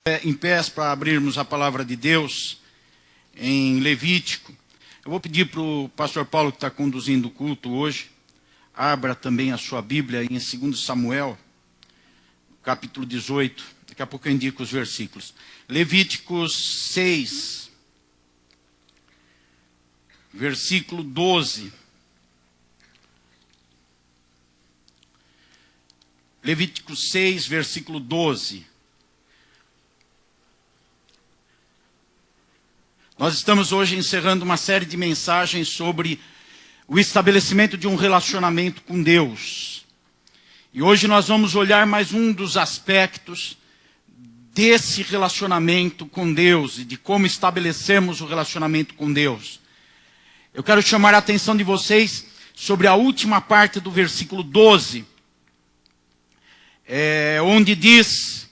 Em pés para abrirmos a palavra de Deus em Levítico. Eu vou pedir para o pastor Paulo, que está conduzindo o culto hoje, abra também a sua Bíblia em 2 Samuel, capítulo 18. Daqui a pouco eu indico os versículos. Levíticos 6, versículo 12. Levíticos 6, versículo 12. Nós estamos hoje encerrando uma série de mensagens sobre o estabelecimento de um relacionamento com Deus. E hoje nós vamos olhar mais um dos aspectos desse relacionamento com Deus e de como estabelecemos o relacionamento com Deus. Eu quero chamar a atenção de vocês sobre a última parte do versículo 12, onde diz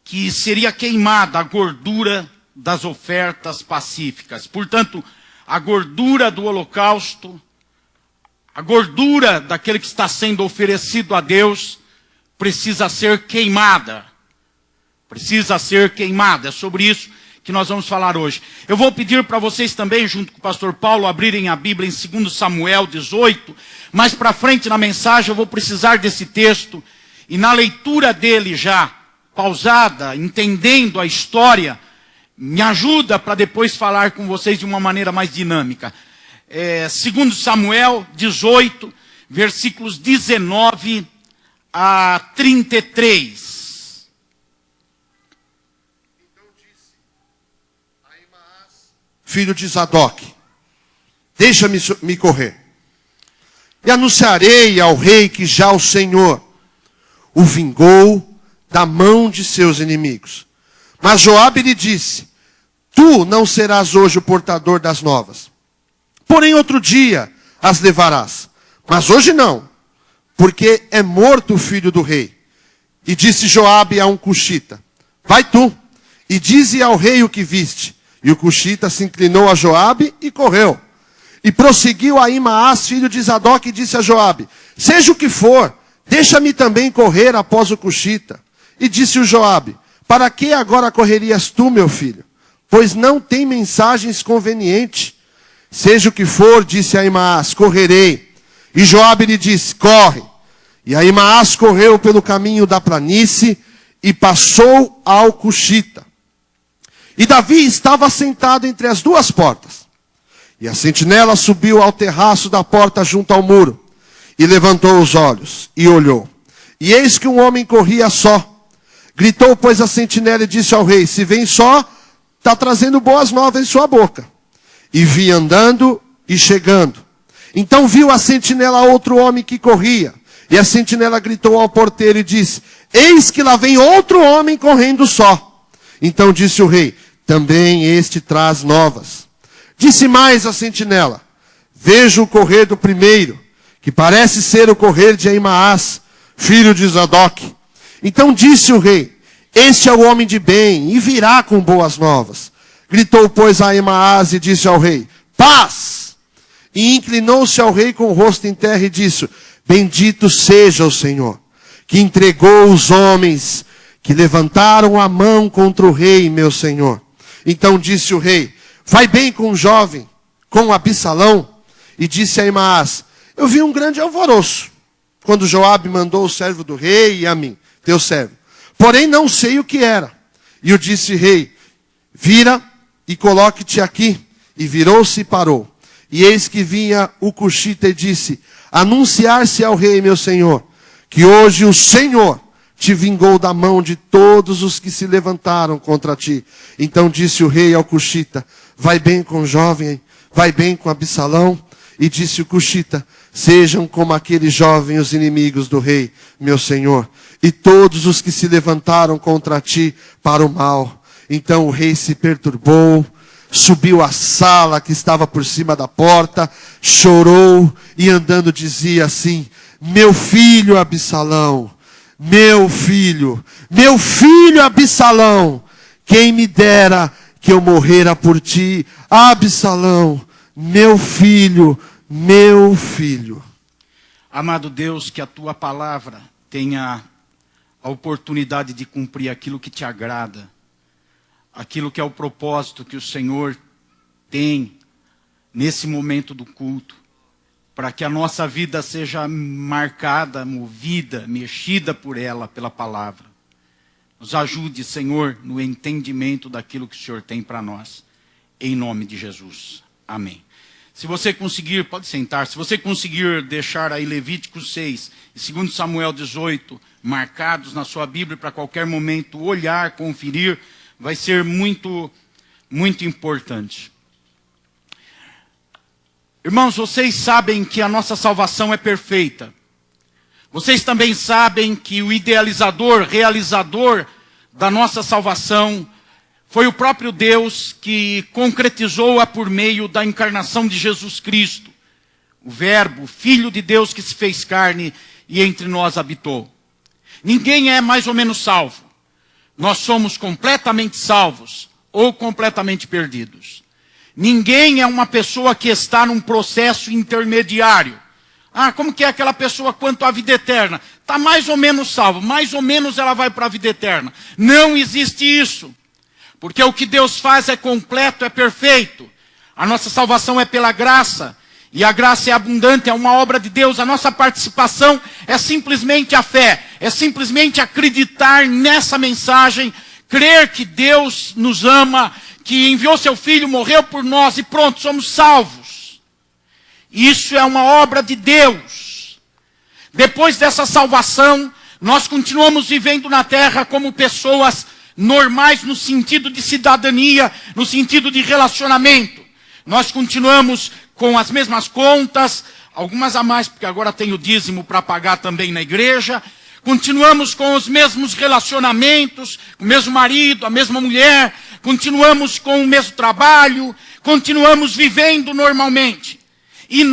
que seria queimada a gordura das ofertas pacíficas. Portanto, a gordura do holocausto, a gordura daquele que está sendo oferecido a Deus, precisa ser queimada. Precisa ser queimada. É sobre isso que nós vamos falar hoje. Eu vou pedir para vocês também, junto com o pastor Paulo, abrirem a Bíblia em 2 Samuel 18. Mais para frente na mensagem eu vou precisar desse texto. E na leitura dele já, pausada, entendendo a história, me ajuda para depois falar com vocês de uma maneira mais dinâmica. 2 Samuel 18, versículos 19 a 33. Então disse Ahimaás, filho de Zadok, deixa-me correr, e anunciarei ao rei que já o Senhor o vingou da mão de seus inimigos. Mas Joabe lhe disse: tu não serás hoje o portador das novas, porém outro dia as levarás, mas hoje não, porque é morto o filho do rei. E disse Joabe a um cuxita: vai tu, e dize ao rei o que viste. E o cuxita se inclinou a Joabe e correu. E prosseguiu Ahimaás, filho de Zadok, e disse a Joabe: seja o que for, deixa-me também correr após o cuxita. E disse o Joabe: para que agora correrias tu, meu filho? Pois não tem mensagens convenientes. Seja o que for, disse Ahimaás, correrei. E Joabe lhe disse: corre. E Ahimaás correu pelo caminho da planície e passou ao cuxita. E Davi estava sentado entre as duas portas. E a sentinela subiu ao terraço da porta junto ao muro, e levantou os olhos, e olhou. E eis que um homem corria só. Gritou, pois, a sentinela e disse ao rei: se vem só, está trazendo boas novas em sua boca. E vi andando e chegando. Então viu a sentinela outro homem que corria. E a sentinela gritou ao porteiro e disse: eis que lá vem outro homem correndo só. Então disse o rei: também este traz novas. Disse mais a sentinela: vejo o correr do primeiro, que parece ser o correr de Ahimaás, filho de Zadok. Então disse o rei: este é o homem de bem, e virá com boas novas. Gritou, pois, Ahimaás e disse ao rei: paz! E inclinou-se ao rei com o rosto em terra e disse: bendito seja o Senhor, que entregou os homens que levantaram a mão contra o rei, meu senhor. Então disse o rei: vai bem com o jovem, com Absalão. E disse Ahimaás: eu vi um grande alvoroço, quando Joabe mandou o servo do rei e a mim, teu servo. Porém não sei o que era. E o disse rei: vira e coloque-te aqui. E virou-se e parou. E eis que vinha o cuxita e disse: anunciar-se ao rei, meu senhor, que hoje o Senhor te vingou da mão de todos os que se levantaram contra ti. Então disse o rei ao cuxita: vai bem com o jovem, vai bem com Absalão. E disse o cuxita: sejam como aquele jovem os inimigos do rei, meu senhor, e todos os que se levantaram contra ti para o mal. Então o rei se perturbou, subiu à sala que estava por cima da porta, chorou e andando dizia assim: meu filho Absalão, meu filho Absalão, quem me dera que eu morrera por ti, Absalão, meu filho. Amado Deus, que a tua palavra tenha a oportunidade de cumprir aquilo que te agrada, aquilo que é o propósito que o Senhor tem nesse momento do culto, para que a nossa vida seja marcada, movida, mexida por ela, pela palavra. Nos ajude, Senhor, no entendimento daquilo que o Senhor tem para nós. Em nome de Jesus. Amém. Se você conseguir, pode sentar, se você conseguir deixar aí Levítico 6 e 2 Samuel 18 marcados na sua Bíblia para qualquer momento olhar, conferir, vai ser muito, muito importante. Irmãos, vocês sabem que a nossa salvação é perfeita. Vocês também sabem que o idealizador, realizador da nossa salvação foi o próprio Deus que concretizou-a por meio da encarnação de Jesus Cristo, o Verbo, Filho de Deus que se fez carne e entre nós habitou. Ninguém é mais ou menos salvo. Nós somos completamente salvos ou completamente perdidos. Ninguém é uma pessoa que está num processo intermediário. Ah, como que é aquela pessoa quanto à vida eterna? Está mais ou menos salvo, mais ou menos ela vai para a vida eterna. Não existe isso. Porque o que Deus faz é completo, é perfeito. A nossa salvação é pela graça. E a graça é abundante, é uma obra de Deus. A nossa participação é simplesmente a fé. É simplesmente acreditar nessa mensagem. Crer que Deus nos ama, que enviou seu Filho, morreu por nós e pronto, somos salvos. Isso é uma obra de Deus. Depois dessa salvação, nós continuamos vivendo na terra como pessoas normais no sentido de cidadania, no sentido de relacionamento. Nós continuamos com as mesmas contas, algumas a mais, porque agora tem o dízimo para pagar também na igreja. Continuamos com os mesmos relacionamentos, o mesmo marido, a mesma mulher. Continuamos com o mesmo trabalho, continuamos vivendo normalmente. E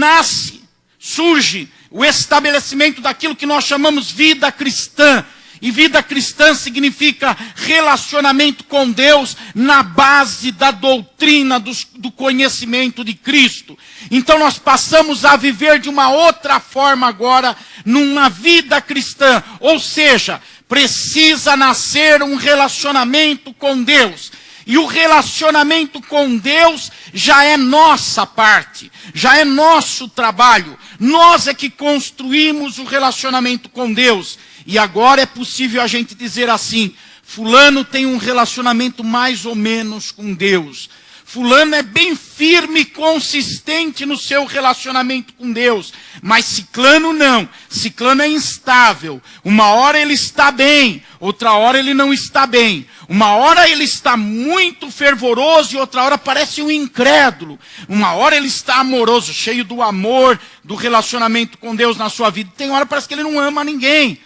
surge o estabelecimento daquilo que nós chamamos vida cristã. E vida cristã significa relacionamento com Deus na base da doutrina do conhecimento de Cristo. Então nós passamos a viver de uma outra forma agora, numa vida cristã. Ou seja, precisa nascer um relacionamento com Deus. E o relacionamento com Deus já é nossa parte, já é nosso trabalho. Nós é que construímos o relacionamento com Deus. E agora é possível a gente dizer assim, fulano tem um relacionamento mais ou menos com Deus. Fulano é bem firme e consistente no seu relacionamento com Deus. Mas ciclano não. Ciclano é instável. Uma hora ele está bem, outra hora ele não está bem. Uma hora ele está muito fervoroso e outra hora parece um incrédulo. Uma hora ele está amoroso, cheio do amor, do relacionamento com Deus na sua vida. Tem hora que parece que ele não ama ninguém.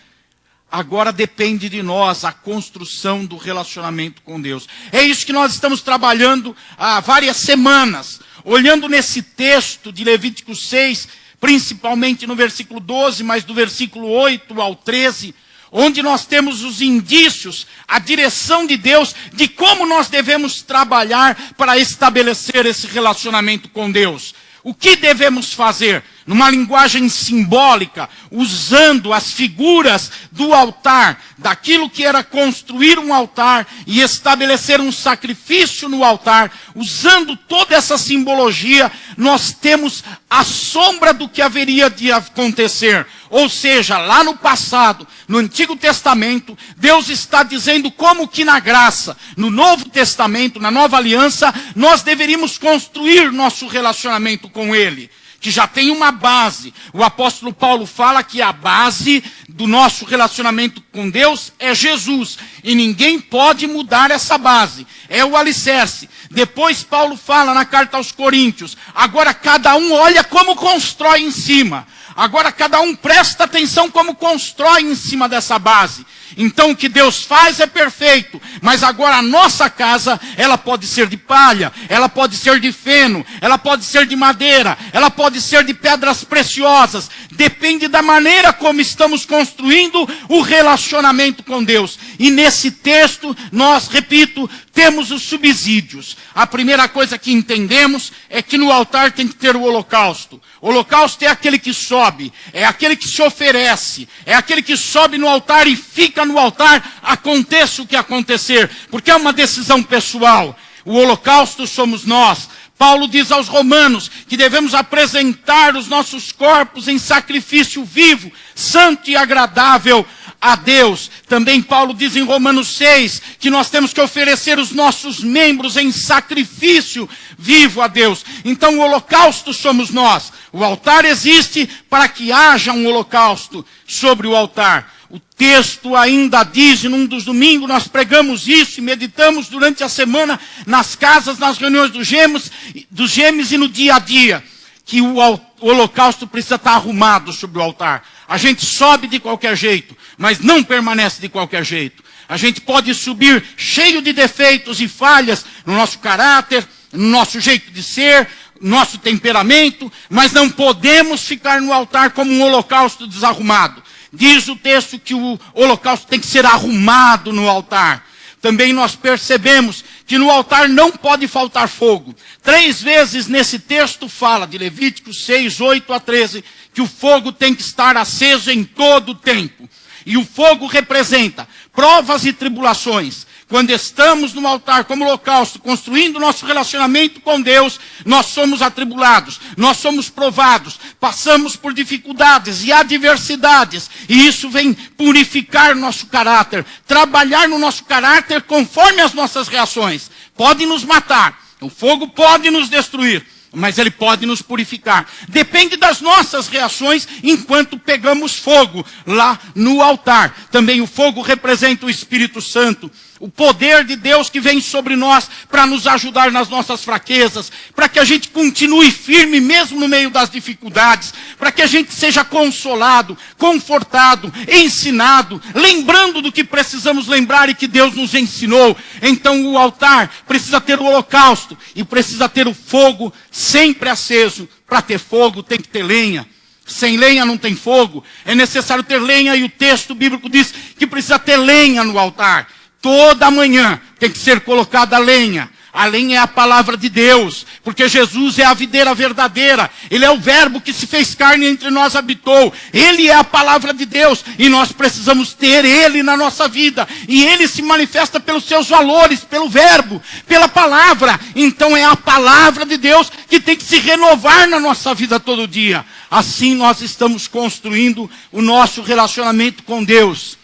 Agora depende de nós a construção do relacionamento com Deus. É isso que nós estamos trabalhando há várias semanas. Olhando nesse texto de Levítico 6, principalmente no versículo 12, mas do versículo 8 ao 13, onde nós temos os indícios, a direção de Deus, de como nós devemos trabalhar para estabelecer esse relacionamento com Deus. O que devemos fazer? Numa linguagem simbólica, usando as figuras do altar, daquilo que era construir um altar e estabelecer um sacrifício no altar, usando toda essa simbologia, nós temos a sombra do que haveria de acontecer. Ou seja, lá no passado, no Antigo Testamento, Deus está dizendo como que na graça, no Novo Testamento, na Nova Aliança, nós deveríamos construir nosso relacionamento com Ele, que já tem uma base. O apóstolo Paulo fala que a base do nosso relacionamento com Deus é Jesus. E ninguém pode mudar essa base. É o alicerce. Depois Paulo fala na carta aos Coríntios, agora cada um olha como constrói em cima. Agora cada um presta atenção como constrói em cima dessa base. Então o que Deus faz é perfeito, mas agora a nossa casa, ela pode ser de palha, ela pode ser de feno, ela pode ser de madeira, ela pode ser de pedras preciosas. depende da maneira como estamos construindo o relacionamento com Deus. E nesse texto, nós, repito, temos os subsídios. A primeira coisa que entendemos é que no altar tem que ter o holocausto. O holocausto é aquele que sobe, é aquele que se oferece, é aquele que sobe no altar e fica no altar, aconteça o que acontecer, porque é uma decisão pessoal. O holocausto somos nós. Paulo diz aos Romanos que devemos apresentar os nossos corpos em sacrifício vivo, santo e agradável a Deus. Também Paulo diz em Romanos 6 que nós temos que oferecer os nossos membros em sacrifício vivo a Deus. Então o holocausto somos nós. O altar existe para que haja um holocausto sobre o altar. O texto ainda diz, num dos domingos nós pregamos isso e meditamos durante a semana nas casas, nas reuniões dos gêmeos e no dia a dia, que o holocausto precisa estar arrumado sobre o altar. A gente sobe de qualquer jeito, mas não permanece de qualquer jeito. A gente pode subir cheio de defeitos e falhas no nosso caráter, no nosso jeito de ser, nosso temperamento, mas não podemos ficar no altar como um holocausto desarrumado. Diz o texto que o holocausto tem que ser arrumado no altar. Também nós percebemos que no altar não pode faltar fogo. 3 vezes nesse texto fala, de Levíticos 6, 8 a 13, que o fogo tem que estar aceso em todo o tempo. E o fogo representa provas e tribulações. Quando estamos no altar como holocausto, construindo nosso relacionamento com Deus, nós somos atribulados, nós somos provados, passamos por dificuldades e adversidades. E isso vem purificar nosso caráter, trabalhar no nosso caráter conforme as nossas reações. Pode nos matar, o fogo pode nos destruir, mas ele pode nos purificar. Depende das nossas reações enquanto pegamos fogo lá no altar. Também o fogo representa o Espírito Santo. O poder de Deus que vem sobre nós para nos ajudar nas nossas fraquezas, para que a gente continue firme mesmo no meio das dificuldades, para que a gente seja consolado, confortado, ensinado, lembrando do que precisamos lembrar e que Deus nos ensinou. Então o altar precisa ter o holocausto e precisa ter o fogo sempre aceso. Para ter fogo tem que ter lenha. Sem lenha não tem fogo. É necessário ter lenha e o texto bíblico diz que precisa ter lenha no altar. Toda manhã tem que ser colocada a lenha. A lenha é a palavra de Deus, porque Jesus é a videira verdadeira. Ele é o verbo que se fez carne e entre nós habitou. Ele é a palavra de Deus e nós precisamos ter Ele na nossa vida. E Ele se manifesta pelos seus valores, pelo verbo, pela palavra. Então é a palavra de Deus que tem que se renovar na nossa vida todo dia. Assim nós estamos construindo o nosso relacionamento com Deus.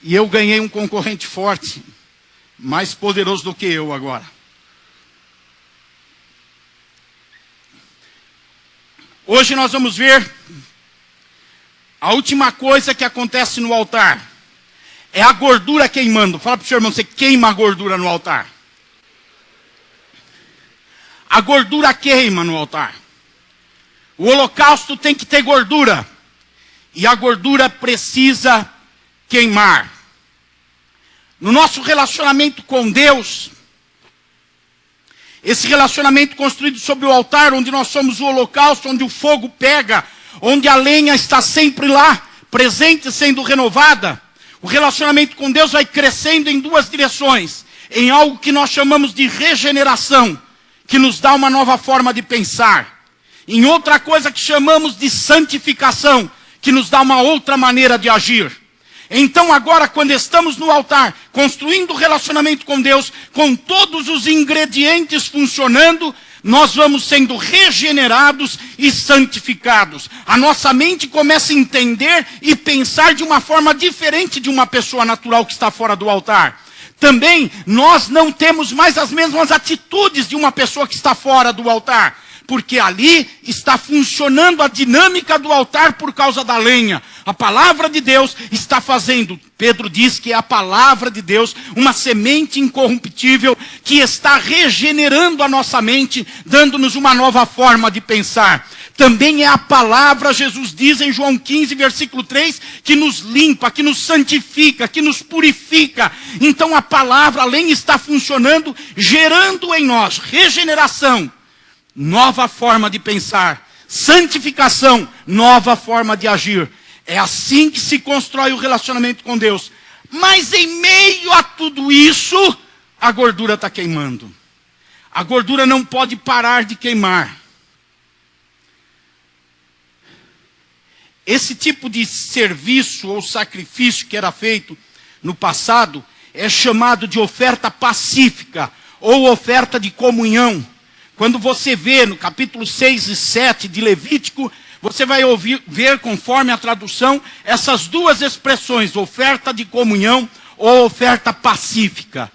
E eu ganhei um concorrente forte, mais poderoso do que eu agora. Hoje nós vamos ver a última coisa que acontece no altar. É a gordura queimando. Fala para o seu irmão, você queima a gordura no altar. A gordura queima no altar. O holocausto tem que ter gordura. E a gordura precisa queimar. No nosso relacionamento com Deus, esse relacionamento construído sobre o altar, onde nós somos o holocausto, onde o fogo pega, onde a lenha está sempre lá, presente, sendo renovada, o relacionamento com Deus vai crescendo em 2 direções. Em algo que nós chamamos de regeneração, que nos dá uma nova forma de pensar. Em outra coisa que chamamos de santificação, que nos dá uma outra maneira de agir. Então agora, quando estamos no altar, construindo o relacionamento com Deus, com todos os ingredientes funcionando, nós vamos sendo regenerados e santificados. A nossa mente começa a entender e pensar de uma forma diferente de uma pessoa natural que está fora do altar. Também, nós não temos mais as mesmas atitudes de uma pessoa que está fora do altar. Porque ali está funcionando a dinâmica do altar por causa da lenha. A palavra de Deus está fazendo, Pedro diz que é a palavra de Deus, uma semente incorruptível que está regenerando a nossa mente, dando-nos uma nova forma de pensar. Também é a palavra, Jesus diz em João 15, versículo 3, que nos limpa, que nos santifica, que nos purifica. Então a palavra, além está funcionando, gerando em nós regeneração, nova forma de pensar, santificação, nova forma de agir. É assim que se constrói o relacionamento com Deus. Mas em meio a tudo isso, a gordura está queimando. A gordura não pode parar de queimar. Esse tipo de serviço ou sacrifício que era feito no passado é chamado de oferta pacífica ou oferta de comunhão. Quando você vê no capítulo 6 e 7 de Levítico, você vai ver, conforme a tradução, essas duas expressões, oferta de comunhão ou oferta pacífica.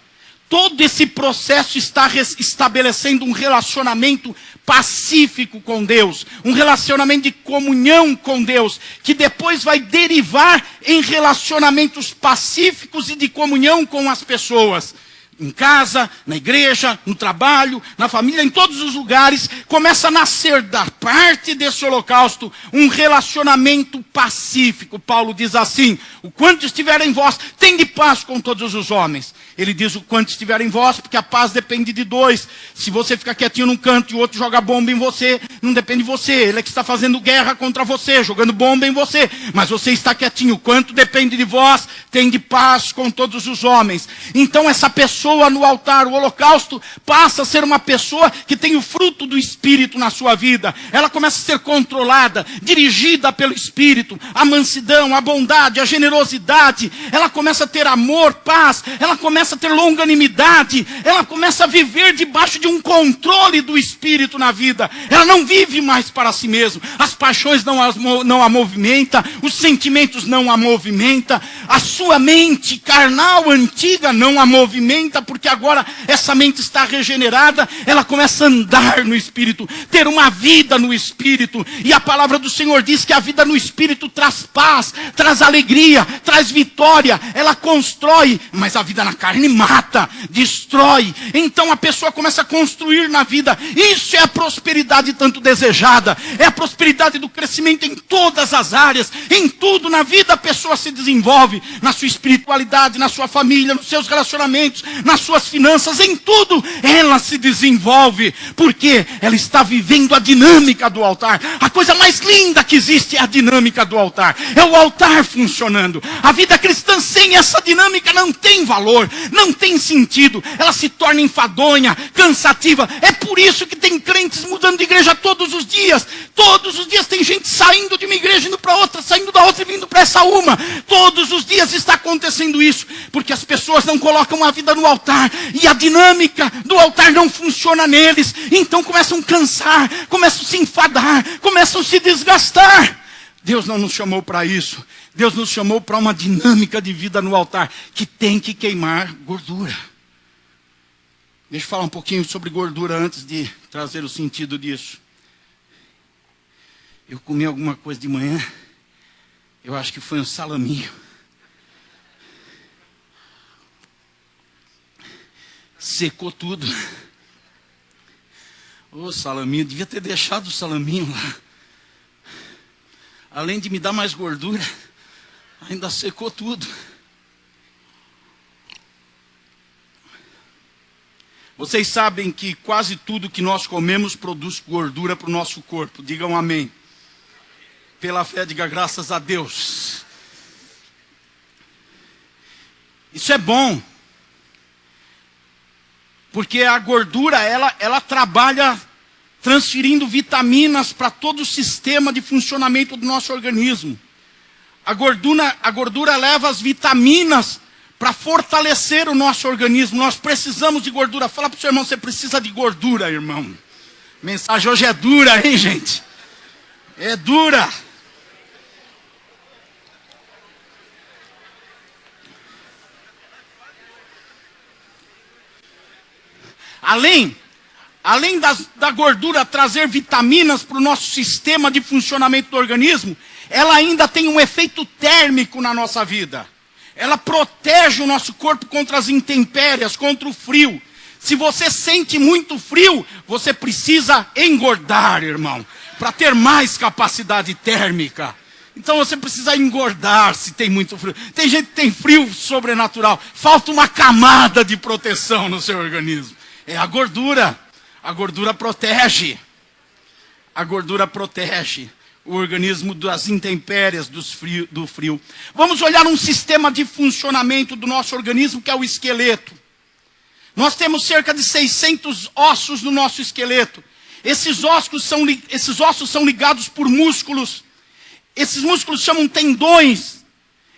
Todo esse processo está estabelecendo um relacionamento pacífico com Deus, um relacionamento de comunhão com Deus, que depois vai derivar em relacionamentos pacíficos e de comunhão com as pessoas. Em casa, na igreja, no trabalho, na família, em todos os lugares, começa a nascer da parte desse holocausto um relacionamento pacífico. Paulo diz assim: o quanto estiver em vós, tende paz com todos os homens. Ele diz o quanto estiver em vós, porque a paz depende de dois. Se você ficar quietinho num canto e o outro joga bomba em você, não depende de você. Ele é que está fazendo guerra contra você, jogando bomba em você. Mas você está quietinho. O quanto depende de vós, tende paz com todos os homens. Então essa pessoa no altar, o holocausto, passa a ser uma pessoa que tem o fruto do Espírito na sua vida. Ela começa a ser controlada, dirigida pelo Espírito. A mansidão, a bondade, a generosidade. Ela começa a ter amor, paz. Ela começa a ter longanimidade. Ela começa a viver debaixo de um controle do Espírito na vida. Ela não vive mais para si mesma. As paixões não a movimenta. Os sentimentos não a movimenta. A sua mente carnal, antiga, não a movimenta, porque agora essa mente está regenerada. Ela começa a andar no Espírito, ter uma vida no Espírito. E a palavra do Senhor diz que a vida no Espírito traz paz, traz alegria, traz vitória. Ela constrói, mas a vida na carne mata, destrói. Então a pessoa começa a construir na vida. Isso é a prosperidade tanto desejada. É a prosperidade do crescimento em todas as áreas. Em tudo na vida a pessoa se desenvolve. Na sua espiritualidade, na sua família, nos seus relacionamentos, nas suas finanças, em tudo ela se desenvolve. Porque ela está vivendo a dinâmica do altar. A coisa mais linda que existe é a dinâmica do altar. É o altar funcionando. A vida cristã sem essa dinâmica não tem valor, não tem sentido. Ela se torna enfadonha, cansativa. É por isso que tem crentes mudando de igreja todos os dias. Todos os dias tem gente saindo de uma igreja, indo para outra, saindo da outra e vindo para essa uma. Todos os dias está acontecendo isso, porque as pessoas não colocam a vida no altar, e a dinâmica do altar não funciona neles. Então começam a cansar, começam a se enfadar, começam a se desgastar. Deus não nos chamou para isso. Deus nos chamou para uma dinâmica de vida no altar, que tem que queimar gordura. Deixa eu falar um pouquinho sobre gordura antes de trazer o sentido disso. Eu comi alguma coisa de manhã, eu acho que foi um salaminho. Secou tudo. Ô, salaminho, devia ter deixado o salaminho lá. Além de me dar mais gordura, ainda secou tudo. Vocês sabem que quase tudo que nós comemos produz gordura para o nosso corpo. Digam amém. Pela fé, diga graças a Deus. Isso é bom. Porque a gordura, ela trabalha transferindo vitaminas para todo o sistema de funcionamento do nosso organismo. A gordura leva as vitaminas para fortalecer o nosso organismo. Nós precisamos de gordura. Fala para o seu irmão, você precisa de gordura, irmão. A mensagem hoje é dura, hein, gente? É dura. Além da gordura trazer vitaminas para o nosso sistema de funcionamento do organismo, ela ainda tem um efeito térmico na nossa vida. Ela protege o nosso corpo contra as intempéries, contra o frio. Se você sente muito frio, você precisa engordar, irmão, para ter mais capacidade térmica. Então você precisa engordar se tem muito frio. Tem gente que tem frio sobrenatural. Falta uma camada de proteção no seu organismo. É a gordura. A gordura protege. A gordura protege o organismo das intempéries, do frio. Vamos olhar um sistema de funcionamento do nosso organismo, que é o esqueleto. Nós temos cerca de 600 ossos no nosso esqueleto. Esses ossos são ligados por músculos. Esses músculos chamam tendões.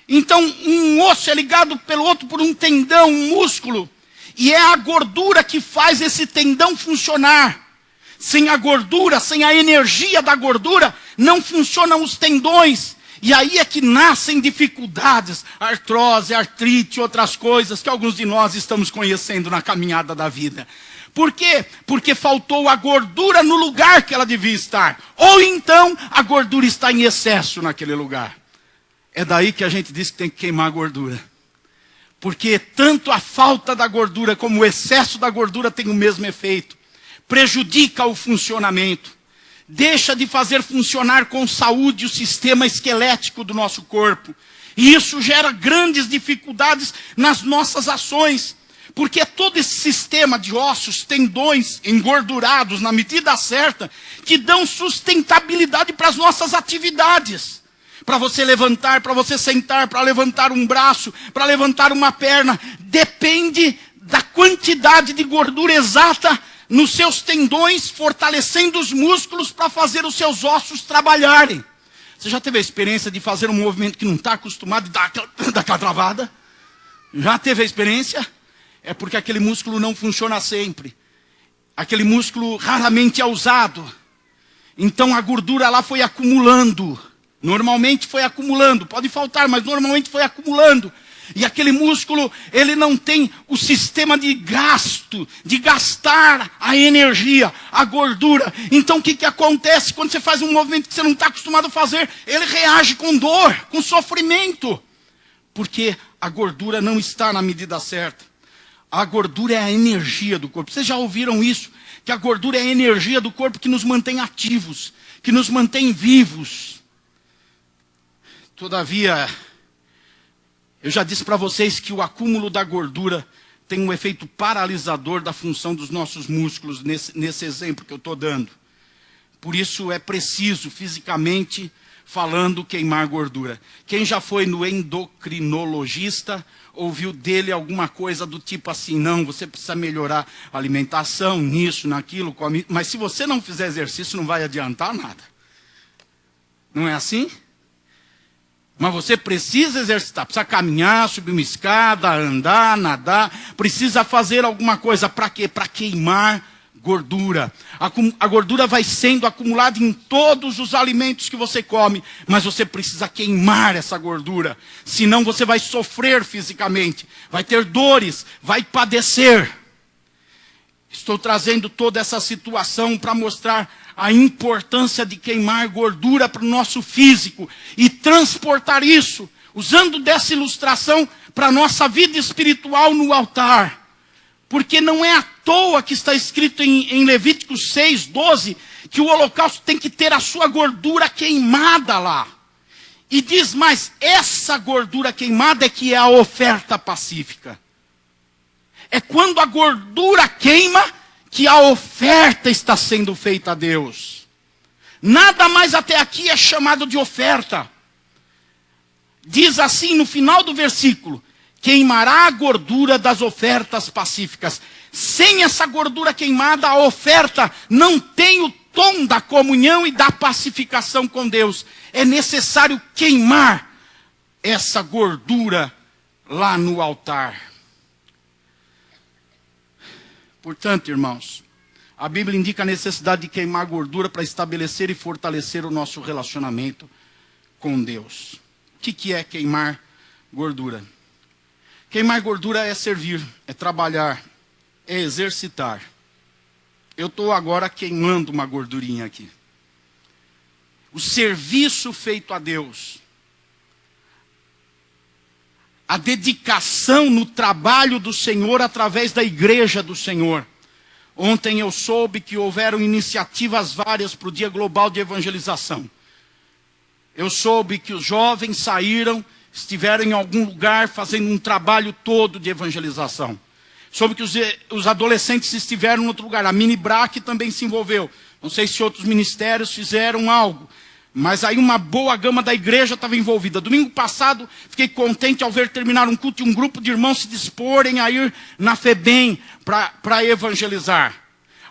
Então, um osso é ligado pelo outro por um tendão, um músculo. E é a gordura que faz esse tendão funcionar. Sem a gordura, sem a energia da gordura, não funcionam os tendões. E aí é que nascem dificuldades, artrose, artrite, outras coisas que alguns de nós estamos conhecendo na caminhada da vida. Por quê? Porque faltou a gordura no lugar que ela devia estar. Ou então a gordura está em excesso naquele lugar. É daí que a gente diz que tem que queimar a gordura. Porque tanto a falta da gordura como o excesso da gordura tem o mesmo efeito. Prejudica o funcionamento. Deixa de fazer funcionar com saúde o sistema esquelético do nosso corpo. E isso gera grandes dificuldades nas nossas ações. Porque é todo esse sistema de ossos, tendões engordurados na medida certa, que dão sustentabilidade para as nossas atividades. Para você levantar, para você sentar, para levantar um braço, para levantar uma perna. Depende da quantidade de gordura exata nos seus tendões, fortalecendo os músculos para fazer os seus ossos trabalharem. Você já teve a experiência de fazer um movimento que não está acostumado e dar aquela travada? Já teve a experiência? É porque aquele músculo não funciona sempre. Aquele músculo raramente é usado. Então a gordura lá foi acumulando. Normalmente foi acumulando. Pode faltar, mas normalmente foi acumulando. E aquele músculo, ele não tem o sistema de gasto, de gastar a energia, a gordura. Então o que acontece quando você faz um movimento que você não está acostumado a fazer? Ele reage com dor, com sofrimento. Porque a gordura não está na medida certa. A gordura é a energia do corpo. Vocês já ouviram isso? Que a gordura é a energia do corpo que nos mantém ativos, que nos mantém vivos. Todavia, eu já disse para vocês que o acúmulo da gordura tem um efeito paralisador da função dos nossos músculos, nesse exemplo que eu estou dando. Por isso é preciso, fisicamente falando, queimar gordura. Quem já foi no endocrinologista, ouviu dele alguma coisa do tipo assim, não, você precisa melhorar a alimentação, nisso, naquilo, mas se você não fizer exercício, não vai adiantar nada. Não é assim? Mas você precisa exercitar, precisa caminhar, subir uma escada, andar, nadar, precisa fazer alguma coisa. Para quê? Para queimar gordura. A gordura vai sendo acumulada em todos os alimentos que você come, mas você precisa queimar essa gordura. Senão você vai sofrer fisicamente, vai ter dores, vai padecer. Estou trazendo toda essa situação para mostrar a importância de queimar gordura para o nosso físico e transportar isso, usando dessa ilustração, para a nossa vida espiritual no altar. Porque não é à toa que está escrito em Levíticos 6:12, que o holocausto tem que ter a sua gordura queimada lá. E diz mais, essa gordura queimada é que é a oferta pacífica. É quando a gordura queima que a oferta está sendo feita a Deus. Nada mais até aqui é chamado de oferta. Diz assim no final do versículo, queimará a gordura das ofertas pacíficas. Sem essa gordura queimada, a oferta não tem o tom da comunhão e da pacificação com Deus. É necessário queimar essa gordura lá no altar. Portanto, irmãos, a Bíblia indica a necessidade de queimar gordura para estabelecer e fortalecer o nosso relacionamento com Deus. O que é queimar gordura? Queimar gordura é servir, é trabalhar, é exercitar. Eu estou agora queimando uma gordurinha aqui. O serviço feito a Deus. A dedicação no trabalho do Senhor através da igreja do Senhor. Ontem eu soube que houveram iniciativas várias para o Dia Global de Evangelização. Eu soube que os jovens saíram, estiveram em algum lugar fazendo um trabalho todo de evangelização. Soube que os adolescentes estiveram em outro lugar. A Mini Brac também se envolveu. Não sei se outros ministérios fizeram algo, mas aí uma boa gama da igreja estava envolvida. Domingo passado, fiquei contente ao ver terminar um culto e um grupo de irmãos se disporem a ir na FEBEM para evangelizar.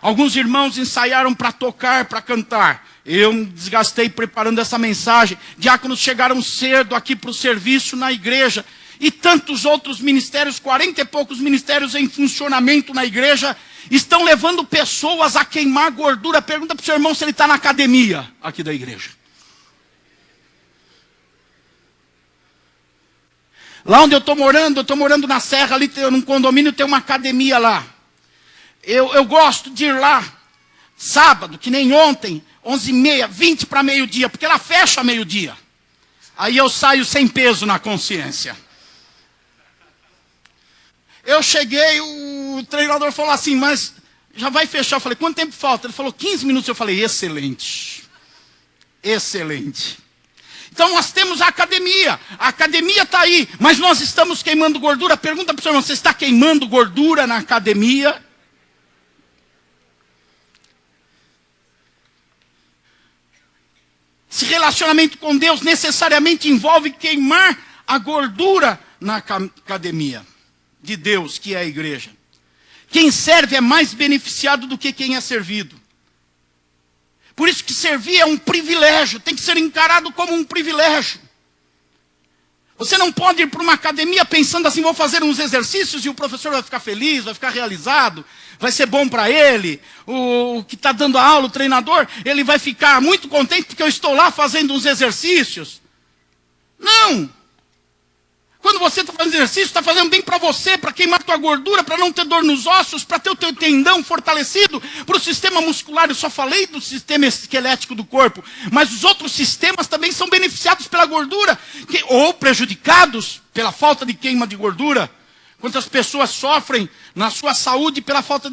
Alguns irmãos ensaiaram para tocar, para cantar. Eu me desgastei preparando essa mensagem. Diáconos chegaram cedo aqui para o serviço na igreja. E tantos outros ministérios, 40 e poucos ministérios em funcionamento na igreja, estão levando pessoas a queimar gordura. Pergunta para o seu irmão se ele está na academia aqui da igreja. Lá onde eu estou morando na Serra, ali num condomínio, tem uma academia lá. Eu gosto de ir lá, sábado, que nem ontem, 11h30, 20 para meio-dia, porque ela fecha meio-dia. Aí eu saio sem peso na consciência. Eu cheguei, o treinador falou assim, mas já vai fechar. Eu falei, quanto tempo falta? Ele falou, 15 minutos. Eu falei, excelente. Excelente. Então nós temos a academia está aí, mas nós estamos queimando gordura. Pergunta para o seu irmão, você está queimando gordura na academia? Esse relacionamento com Deus necessariamente envolve queimar a gordura na academia de Deus, que é a igreja. Quem serve é mais beneficiado do que quem é servido. Por isso que servir é um privilégio, tem que ser encarado como um privilégio. Você não pode ir para uma academia pensando assim, vou fazer uns exercícios e o professor vai ficar feliz, vai ficar realizado, vai ser bom para ele. O que está dando a aula, o treinador, ele vai ficar muito contente porque eu estou lá fazendo uns exercícios. Não! Quando você está fazendo exercício, está fazendo bem para você, para queimar tua gordura, para não ter dor nos ossos, para ter o teu tendão fortalecido, para o sistema muscular. Eu só falei do sistema esquelético do corpo, mas os outros sistemas também são beneficiados pela gordura, ou prejudicados pela falta de queima de gordura. Quantas pessoas sofrem na sua saúde pela falta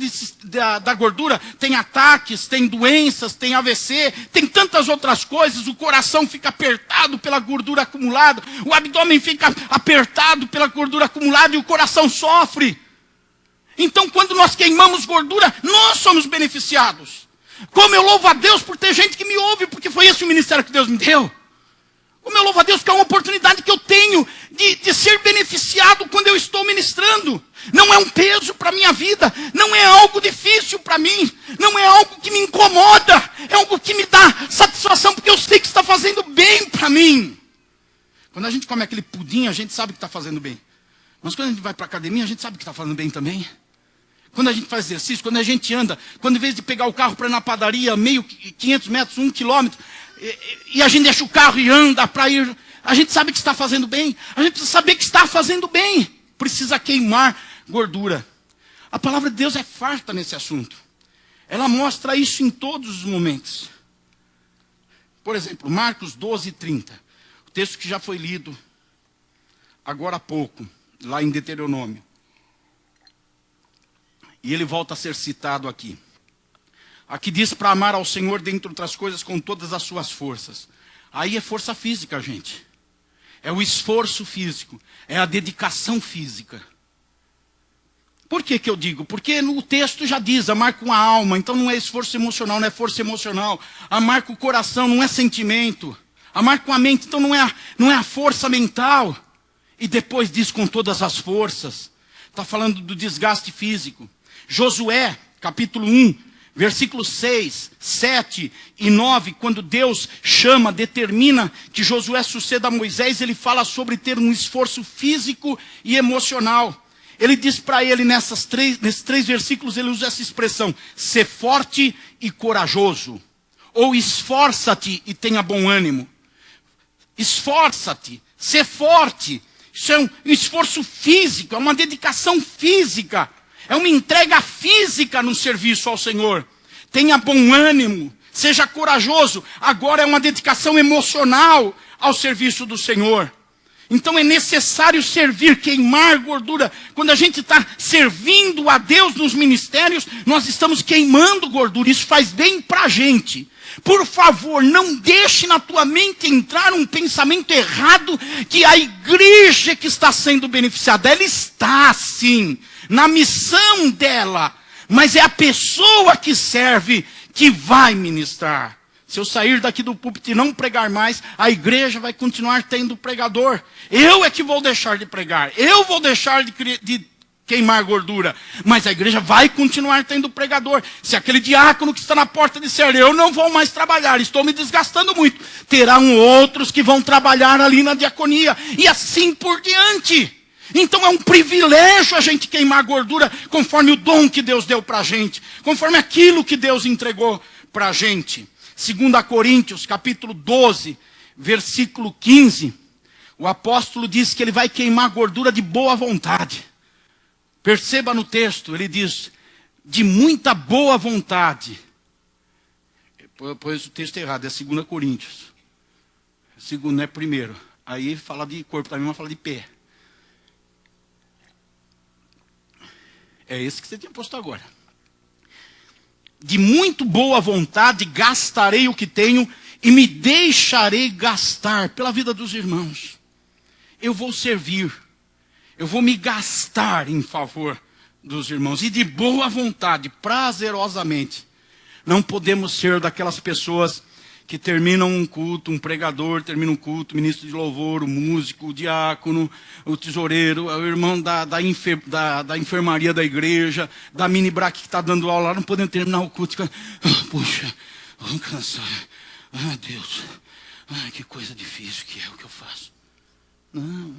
da gordura? Tem ataques, tem doenças, tem AVC, tem tantas outras coisas. O coração fica apertado pela gordura acumulada. O abdômen fica apertado pela gordura acumulada e o coração sofre. Então, quando nós queimamos gordura, nós somos beneficiados. Como eu louvo a Deus por ter gente que me ouve, porque foi esse o ministério que Deus me deu. Como eu louvo a Deus que é uma oportunidade que eu tenho de ser beneficiado quando eu estou ministrando. Não é um peso para a minha vida, não é algo difícil para mim, não é algo que me incomoda, é algo que me dá satisfação, porque eu sei que está fazendo bem para mim. Quando a gente come aquele pudim, a gente sabe que está fazendo bem. Mas quando a gente vai para a academia, a gente sabe que está fazendo bem também. Quando a gente faz exercício, quando a gente anda, quando em vez de pegar o carro para ir na padaria, 500 metros, 1 quilômetro, e a gente deixa o carro e anda para ir, a gente sabe que está fazendo bem, a gente precisa saber que está fazendo bem, precisa queimar gordura. A palavra de Deus é farta nesse assunto, ela mostra isso em todos os momentos. Por exemplo, Marcos 12:30, o texto que já foi lido agora há pouco, lá em Deuteronômio, e ele volta a ser citado aqui. Aqui diz para amar ao Senhor, dentre outras coisas, com todas as suas forças. Aí é força física, gente. É o esforço físico. É a dedicação física. Por que eu digo? Porque no texto já diz, amar com a alma. Então não é esforço emocional, não é força emocional. Amar com o coração não é sentimento. Amar com a mente, então não é a força mental. E depois diz com todas as forças. Está falando do desgaste físico. Josué, capítulo 1. Versículos 6, 7 e 9, quando Deus determina que Josué suceda a Moisés, ele fala sobre ter um esforço físico e emocional. Ele diz para ele, nesses 3 versículos, ele usa essa expressão, ser forte e corajoso. Ou esforça-te e tenha bom ânimo. Esforça-te, ser forte. Isso é um esforço físico, é uma dedicação física. É uma entrega física no serviço ao Senhor. Tenha bom ânimo, seja corajoso. Agora é uma dedicação emocional ao serviço do Senhor. Então é necessário servir, queimar gordura. Quando a gente está servindo a Deus nos ministérios, nós estamos queimando gordura. Isso faz bem para a gente. Por favor, não deixe na tua mente entrar um pensamento errado que a igreja que está sendo beneficiada, ela está sim, na missão dela, mas é a pessoa que serve que vai ministrar. Se eu sair daqui do púlpito e não pregar mais, a igreja vai continuar tendo pregador. Eu é que vou deixar de pregar. Eu vou deixar de queimar gordura. Mas a igreja vai continuar tendo pregador. Se aquele diácono que está na porta disser, eu não vou mais trabalhar, estou me desgastando muito, terão outros que vão trabalhar ali na diaconia. E assim por diante. Então é um privilégio a gente queimar gordura conforme o dom que Deus deu para a gente. Conforme aquilo que Deus entregou para a gente. 2 Coríntios, capítulo 12, versículo 15. O apóstolo diz que ele vai queimar gordura de boa vontade. Perceba no texto, ele diz, de muita boa vontade. Pois o texto é errado, é 2 Coríntios. Segundo, não é primeiro. Aí fala de corpo, também mas fala de pé. É esse que você tinha posto agora. De muito boa vontade gastarei o que tenho e me deixarei gastar pela vida dos irmãos. Eu vou servir. Eu vou me gastar em favor dos irmãos. E de boa vontade, prazerosamente. Não podemos ser daquelas pessoas que terminam um culto, um pregador termina um culto, o ministro de louvor, o músico, o diácono, o tesoureiro, o irmão da enfermaria da igreja, da mini-brac que está dando aula lá, não podendo terminar o culto. Puxa, vamos cansar. Ai, Deus, ai, que coisa difícil que é o que eu faço. Não.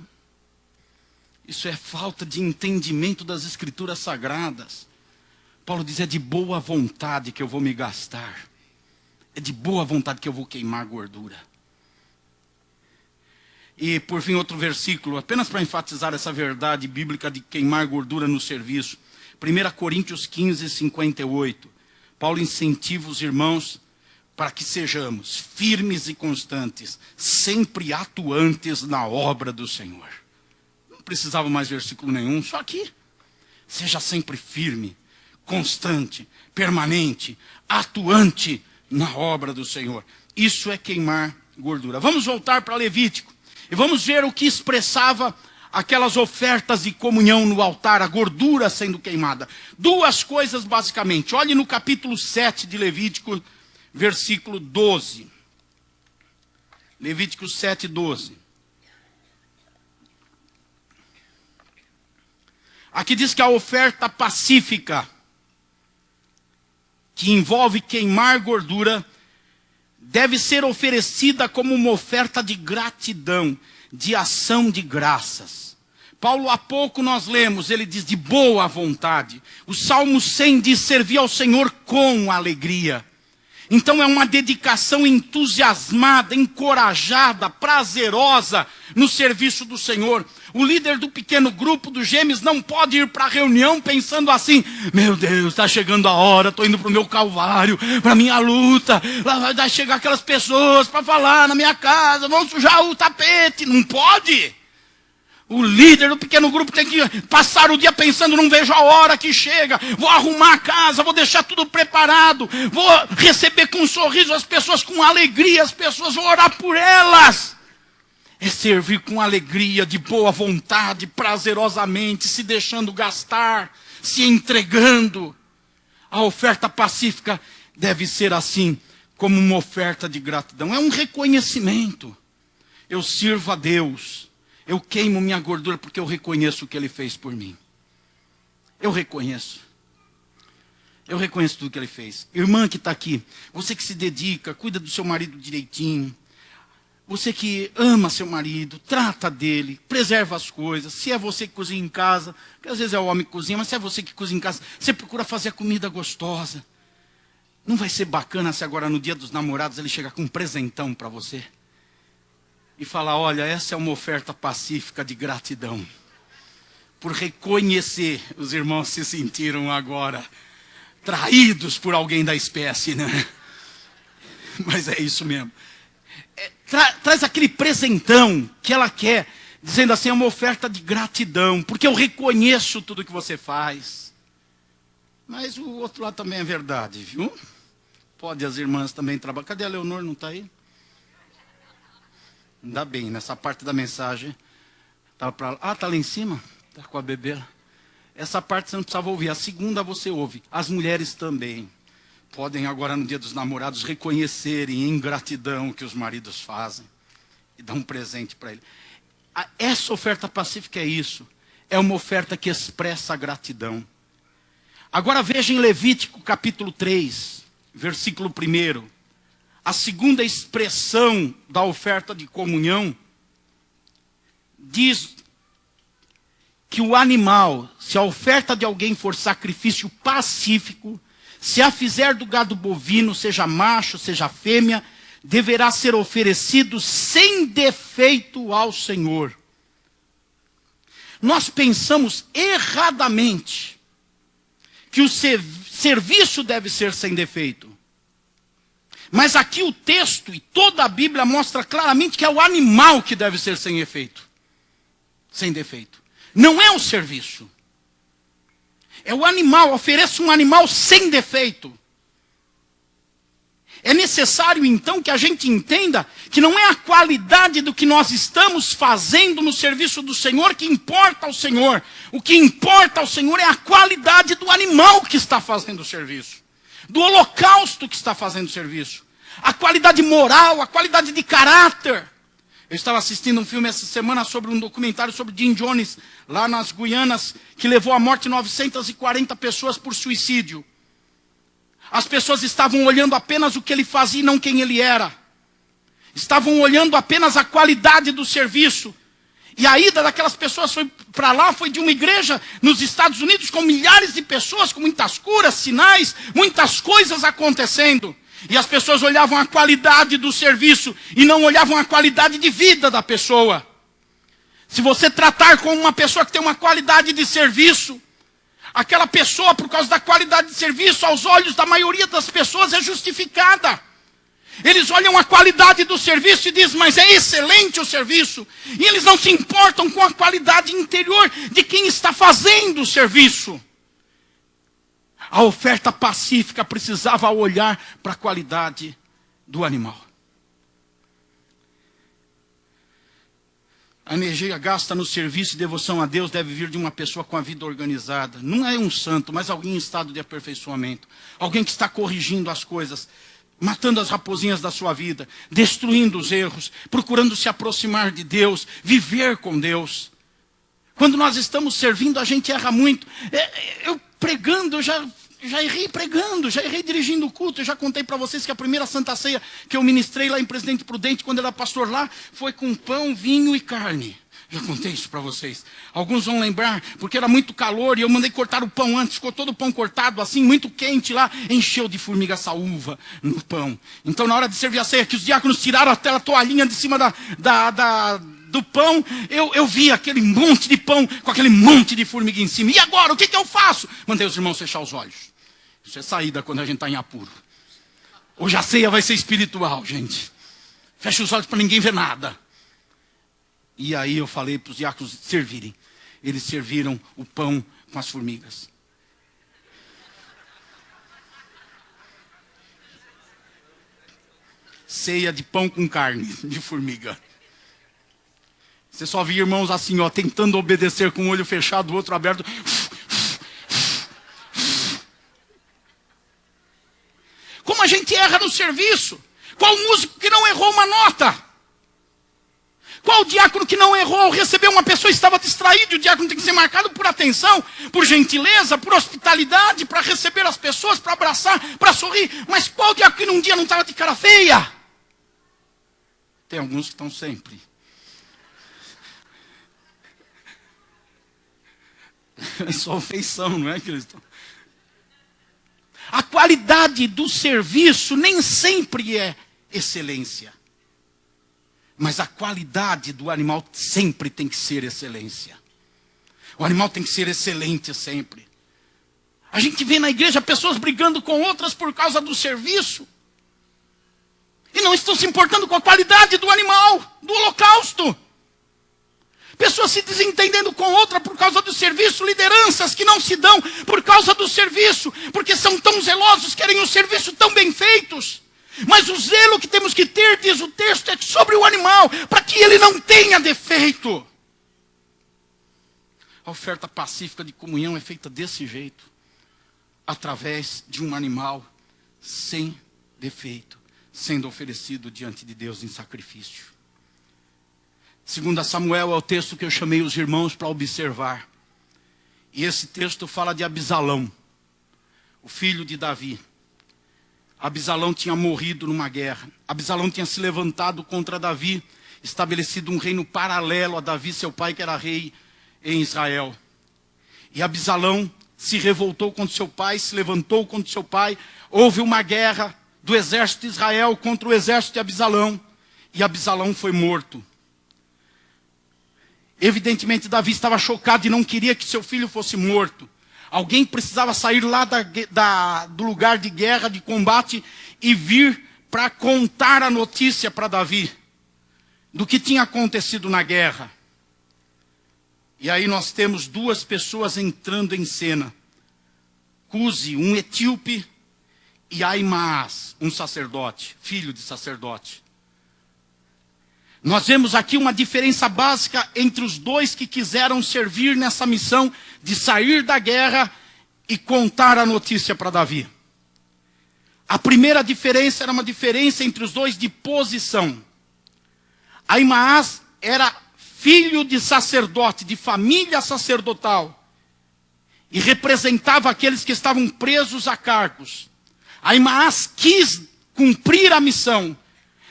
Isso é falta de entendimento das escrituras sagradas. Paulo diz, é de boa vontade que eu vou me gastar. É de boa vontade que eu vou queimar gordura. E por fim outro versículo, apenas para enfatizar essa verdade bíblica de queimar gordura no serviço. 1 Coríntios 15, 58. Paulo incentiva os irmãos para que sejamos firmes e constantes, sempre atuantes na obra do Senhor. Não precisava mais versículo nenhum, só aqui. Seja sempre firme, constante, permanente, atuante na obra do Senhor. Isso é queimar gordura. Vamos voltar para Levítico. E vamos ver o que expressava aquelas ofertas de comunhão no altar, a gordura sendo queimada. Duas coisas basicamente. Olhe no capítulo 7 de Levítico, versículo 12. Levítico 7, 12. Aqui diz que a oferta pacífica, que envolve queimar gordura, deve ser oferecida como uma oferta de gratidão, de ação de graças. Paulo, há pouco nós lemos, ele diz de boa vontade. O Salmo 100 diz servir ao Senhor com alegria. Então é uma dedicação entusiasmada, encorajada, prazerosa no serviço do Senhor. O líder do pequeno grupo dos gêmeos não pode ir para a reunião pensando assim, meu Deus, está chegando a hora, estou indo para o meu calvário, para a minha luta, lá vai chegar aquelas pessoas para falar na minha casa, vão sujar o tapete. Não pode. O líder do pequeno grupo tem que passar o dia pensando, não vejo a hora que chega, vou arrumar a casa, vou deixar tudo preparado, vou receber com um sorriso as pessoas, com alegria as pessoas, vou orar por elas. É servir com alegria, de boa vontade, prazerosamente, se deixando gastar, se entregando. A oferta pacífica deve ser assim, como uma oferta de gratidão. É um reconhecimento. Eu sirvo a Deus. Eu queimo minha gordura porque eu reconheço o que Ele fez por mim. Eu reconheço. Eu reconheço tudo que Ele fez. Irmã que está aqui, você que se dedica, cuida do seu marido direitinho. Você que ama seu marido, trata dele, preserva as coisas. Se é você que cozinha em casa, porque às vezes é o homem que cozinha, mas se é você que cozinha em casa, você procura fazer a comida gostosa. Não vai ser bacana se agora no dia dos namorados ele chegar com um presentão para você? E falar, olha, essa é uma oferta pacífica de gratidão. Por reconhecer, os irmãos se sentiram agora traídos por alguém da espécie, né? Mas é isso mesmo. Traz aquele presentão que ela quer, dizendo assim, é uma oferta de gratidão, porque eu reconheço tudo que você faz. Mas o outro lado também é verdade, viu? Pode as irmãs também trabalhar. Cadê a Leonor? Não está aí? Ainda bem, nessa parte da mensagem. Tá lá em cima? Está com a bebê. Essa parte você não precisava ouvir. A segunda você ouve. As mulheres também. podem agora no dia dos namorados reconhecerem em gratidão o que os maridos fazem e dar um presente para ele. Essa oferta pacífica é isso. É uma oferta que expressa a gratidão. Agora veja em Levítico capítulo 3, versículo 1. A segunda expressão da oferta de comunhão diz que o animal, se a oferta de alguém for sacrifício pacífico, se a fizer do gado bovino, seja macho, seja fêmea, deverá ser oferecido sem defeito ao Senhor. Nós pensamos erradamente que o serviço deve ser sem defeito. Mas aqui o texto e toda a Bíblia mostra claramente que é o animal que deve ser sem efeito. Sem defeito. Não é o serviço. É o animal, ofereça um animal sem defeito. É necessário então que a gente entenda que não é a qualidade do que nós estamos fazendo no serviço do Senhor que importa ao Senhor. O que importa ao Senhor é a qualidade do animal que está fazendo o serviço. Do holocausto que está fazendo o serviço. A qualidade moral, a qualidade de caráter. Eu estava assistindo um filme essa semana sobre um documentário sobre Jim Jones, lá nas Guianas, que levou à morte 940 pessoas por suicídio. As pessoas estavam olhando apenas o que ele fazia e não quem ele era. Estavam olhando apenas a qualidade do serviço. E a ida daquelas pessoas para lá foi de uma igreja nos Estados Unidos com milhares de pessoas, com muitas curas, sinais, muitas coisas acontecendo. E as pessoas olhavam a qualidade do serviço e não olhavam a qualidade de vida da pessoa. Se você tratar com uma pessoa que tem uma qualidade de serviço, aquela pessoa, por causa da qualidade de serviço, aos olhos da maioria das pessoas, é justificada. Eles olham a qualidade do serviço e dizem, mas é excelente o serviço. E eles não se importam com a qualidade interior de quem está fazendo o serviço. A oferta pacífica precisava olhar para a qualidade do animal. A energia gasta no serviço e devoção a Deus deve vir de uma pessoa com a vida organizada. Não é um santo, mas alguém em estado de aperfeiçoamento. Alguém que está corrigindo as coisas, matando as raposinhas da sua vida, destruindo os erros, procurando se aproximar de Deus, viver com Deus. Quando nós estamos servindo, a gente erra muito. Eu pregando, eu já errei pregando, já errei dirigindo o culto. Eu já contei para vocês que a primeira Santa Ceia que eu ministrei lá em Presidente Prudente, quando eu era pastor lá, foi com pão, vinho e carne. Já contei isso para vocês. Alguns vão lembrar, porque era muito calor e eu mandei cortar o pão antes. Ficou todo o pão cortado assim, muito quente lá. Encheu de formiga saúva no pão. Então na hora de servir a ceia, que os diáconos tiraram aquela toalhinha de cima do pão, eu vi aquele monte de pão com aquele monte de formiga em cima. E agora, o que eu faço? Mandei os irmãos fechar os olhos. Isso é saída quando a gente está em apuro. Hoje a ceia vai ser espiritual, gente. Fecha os olhos para ninguém ver nada. E aí eu falei para os diáconos servirem. Eles serviram o pão com as formigas. Ceia de pão com carne, de formiga. Você só via irmãos assim, ó, tentando obedecer com o olho fechado, o outro aberto. Como a gente erra no serviço? Qual músico que não errou uma nota? Qual diácono que não errou ao receber uma pessoa e estava distraído? O diácono tem que ser marcado por atenção, por gentileza, por hospitalidade, para receber as pessoas, para abraçar, para sorrir. Mas qual diácono que num dia não estava de cara feia? Tem alguns que estão sempre. É só feição, não é, Cristo? A qualidade do serviço nem sempre é excelência. Mas a qualidade do animal sempre tem que ser excelência. O animal tem que ser excelente sempre. A gente vê na igreja pessoas brigando com outras por causa do serviço. E não estão se importando com a qualidade do animal, do holocausto. Pessoas se desentendendo com outra por causa do serviço, lideranças que não se dão por causa do serviço, porque são tão zelosos, querem o serviço tão bem feitos. Mas o zelo que temos que ter, diz o texto, é sobre o animal, para que ele não tenha defeito. A oferta pacífica de comunhão é feita desse jeito, através de um animal sem defeito, sendo oferecido diante de Deus em sacrifício. 2 Samuel é o texto que eu chamei os irmãos para observar. E esse texto fala de Absalão, o filho de Davi. Absalão tinha morrido numa guerra. Absalão tinha se levantado contra Davi, estabelecido um reino paralelo a Davi, seu pai, que era rei em Israel. E Absalão se revoltou contra seu pai, se levantou contra seu pai. Houve uma guerra do exército de Israel contra o exército de Absalão. E Absalão foi morto. Evidentemente, Davi estava chocado e não queria que seu filho fosse morto. Alguém precisava sair lá do lugar de guerra, de combate, e vir para contar a notícia para Davi do que tinha acontecido na guerra. E aí nós temos duas pessoas entrando em cena. Cusi, um etíope, e Ahimaas, um sacerdote, filho de sacerdote. Nós vemos aqui uma diferença básica entre os dois que quiseram servir nessa missão de sair da guerra e contar a notícia para Davi. A primeira diferença era uma diferença entre os dois de posição. Ahimaas era filho de sacerdote, de família sacerdotal, e representava aqueles que estavam presos a cargos. Ahimaas quis cumprir a missão.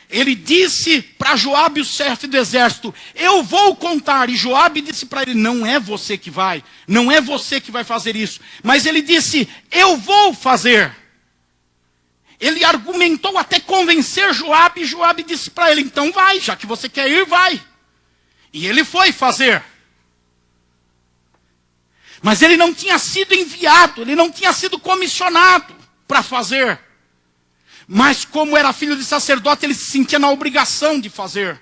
Ele disse para Joabe, o chefe do exército, eu vou contar. E Joabe disse para ele, não é você que vai, não é você que vai fazer isso. Mas ele disse, eu vou fazer. Ele argumentou até convencer Joabe, e Joabe disse para ele, então vai, já que você quer ir, vai. E ele foi fazer. Mas ele não tinha sido enviado, ele não tinha sido comissionado para fazer. Mas como era filho de sacerdote, ele se sentia na obrigação de fazer.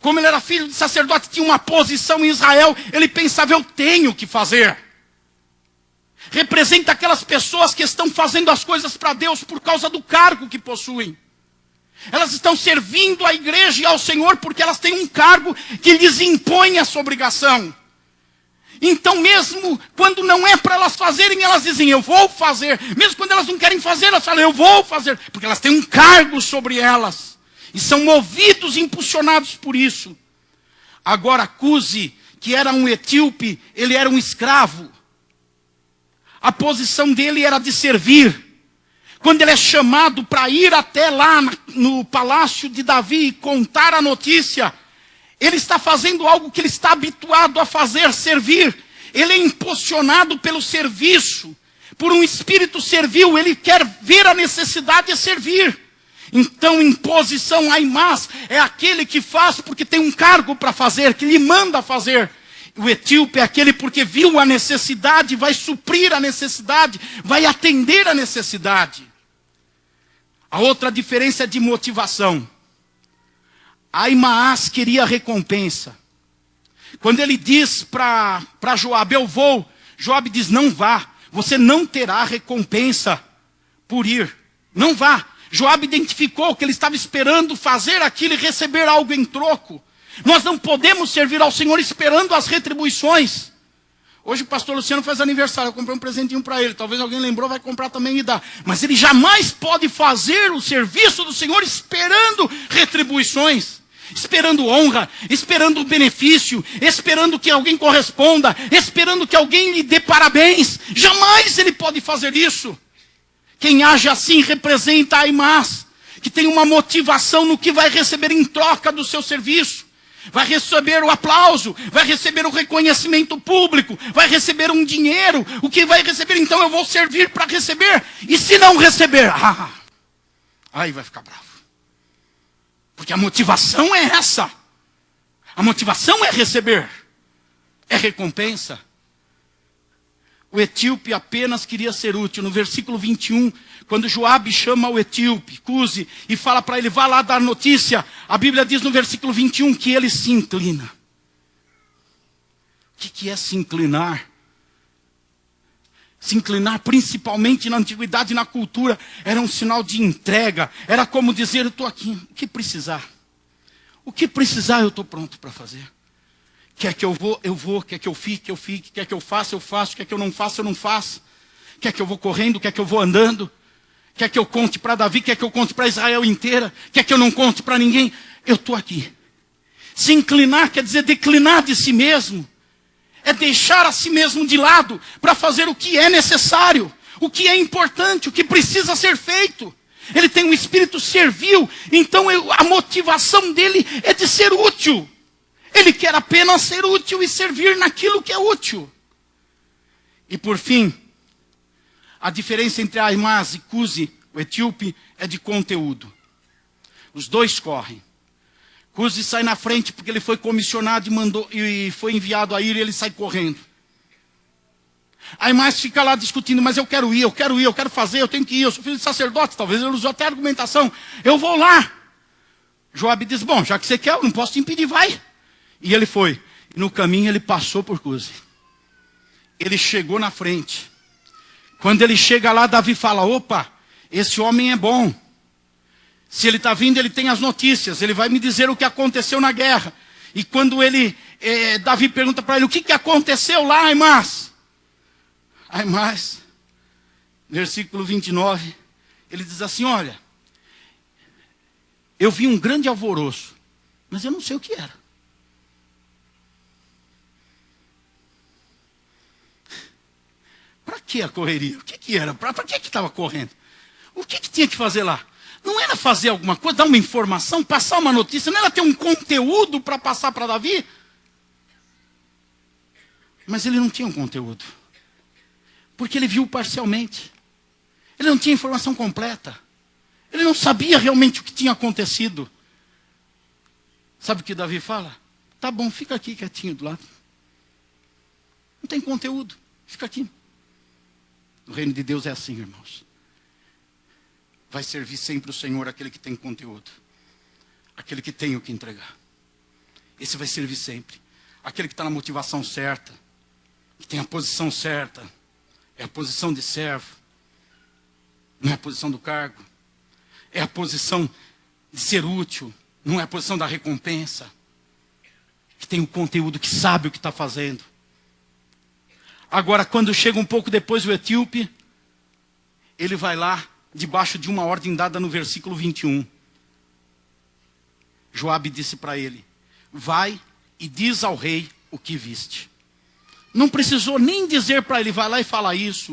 Como ele era filho de sacerdote, tinha uma posição em Israel, ele pensava, eu tenho que fazer. Representa aquelas pessoas que estão fazendo as coisas para Deus por causa do cargo que possuem. Elas estão servindo a igreja e ao Senhor porque elas têm um cargo que lhes impõe essa obrigação. Então mesmo quando não é para elas fazerem, elas dizem, eu vou fazer. Mesmo quando elas não querem fazer, elas falam, eu vou fazer. Porque elas têm um cargo sobre elas. E são movidos e impulsionados por isso. Agora Cusi, que era um etíope, ele era um escravo. A posição dele era de servir. Quando ele é chamado para ir até lá no palácio de Davi e contar a notícia, ele está fazendo algo que ele está habituado a fazer, servir. Ele é impulsionado pelo serviço, por um espírito servil. Ele quer ver a necessidade de servir. Então, em posição, Ahimaas é aquele que faz porque tem um cargo para fazer, que lhe manda fazer. O etíope é aquele porque viu a necessidade, vai suprir a necessidade, vai atender a necessidade. A outra diferença é de motivação. Ahimaas queria recompensa. Quando ele diz para Joabe, eu vou, Joabe diz, não vá, você não terá recompensa por ir, não vá. Joabe identificou que ele estava esperando fazer aquilo e receber algo em troco. Nós não podemos servir ao Senhor esperando as retribuições. Hoje o pastor Luciano faz aniversário, eu comprei um presentinho para ele, talvez alguém lembrou, vai comprar também e dá. Mas ele jamais pode fazer o serviço do Senhor esperando retribuições. Esperando honra, esperando benefício, esperando que alguém corresponda, esperando que alguém lhe dê parabéns. Jamais ele pode fazer isso. Quem age assim representa Ahimaas, que tem uma motivação no que vai receber em troca do seu serviço. Vai receber o aplauso, vai receber o reconhecimento público, vai receber um dinheiro. O que vai receber, então eu vou servir para receber. E se não receber, aí vai ficar bravo. Porque a motivação é essa. A motivação é receber. É recompensa. O etíope apenas queria ser útil. No versículo 21, quando Joabe chama o etíope, Cusi, e fala para ele, vá lá dar notícia, a Bíblia diz no versículo 21 que ele se inclina. O que é se inclinar? Se inclinar, principalmente na antiguidade e na cultura, era um sinal de entrega. Era como dizer, eu estou aqui, o que precisar? O que precisar eu estou pronto para fazer. Quer que eu vou, quer que eu fique, quer que eu faça, eu faço, quer que eu não faça, eu não faço. Quer que eu vou correndo, quer que eu vou andando. Quer que eu conte para Davi? Quer que eu conte para Israel inteira? Quer que eu não conte para ninguém? Eu estou aqui. Se inclinar quer dizer declinar de si mesmo. É deixar a si mesmo de lado para fazer o que é necessário, o que é importante, o que precisa ser feito. Ele tem um espírito servil, então a motivação dele é de ser útil. Ele quer apenas ser útil e servir naquilo que é útil. E por fim, a diferença entre Ahimaaz e Cusi, o etíope, é de conteúdo. Os dois correm. Cusi sai na frente porque ele foi comissionado e foi enviado a ir e ele sai correndo. Ahimaaz fica lá discutindo, mas eu quero ir, eu quero fazer, eu tenho que ir, eu sou filho de sacerdote, talvez ele usou até argumentação. Eu vou lá. Joabe diz, bom, já que você quer, eu não posso te impedir, vai. E ele foi. E no caminho ele passou por Cusi. Ele chegou na frente. Quando ele chega lá, Davi fala, opa, esse homem é bom. Se ele está vindo, ele tem as notícias. Ele vai me dizer o que aconteceu na guerra. E quando Davi pergunta para ele, o que aconteceu lá, Ahimaaz? Ahimaaz, versículo 29, ele diz assim, olha, eu vi um grande alvoroço, mas eu não sei o que era. Para que a correria? O que era? Para que estava correndo? O que tinha que fazer lá? Não era fazer alguma coisa, dar uma informação, passar uma notícia, não era ter um conteúdo para passar para Davi? Mas ele não tinha um conteúdo. Porque ele viu parcialmente. Ele não tinha informação completa. Ele não sabia realmente o que tinha acontecido. Sabe o que Davi fala? Tá bom, fica aqui quietinho do lado. Não tem conteúdo, fica aqui. O reino de Deus é assim, irmãos. Vai servir sempre o Senhor aquele que tem conteúdo. Aquele que tem o que entregar. Esse vai servir sempre. Aquele que está na motivação certa. Que tem a posição certa. É a posição de servo. Não é a posição do cargo. É a posição de ser útil. Não é a posição da recompensa. Que tem o conteúdo, que sabe o que está fazendo. Agora, quando chega um pouco depois o etíope, ele vai lá, debaixo de uma ordem dada no versículo 21. Joabe disse para ele, vai e diz ao rei o que viste. Não precisou nem dizer para ele, vai lá e fala isso.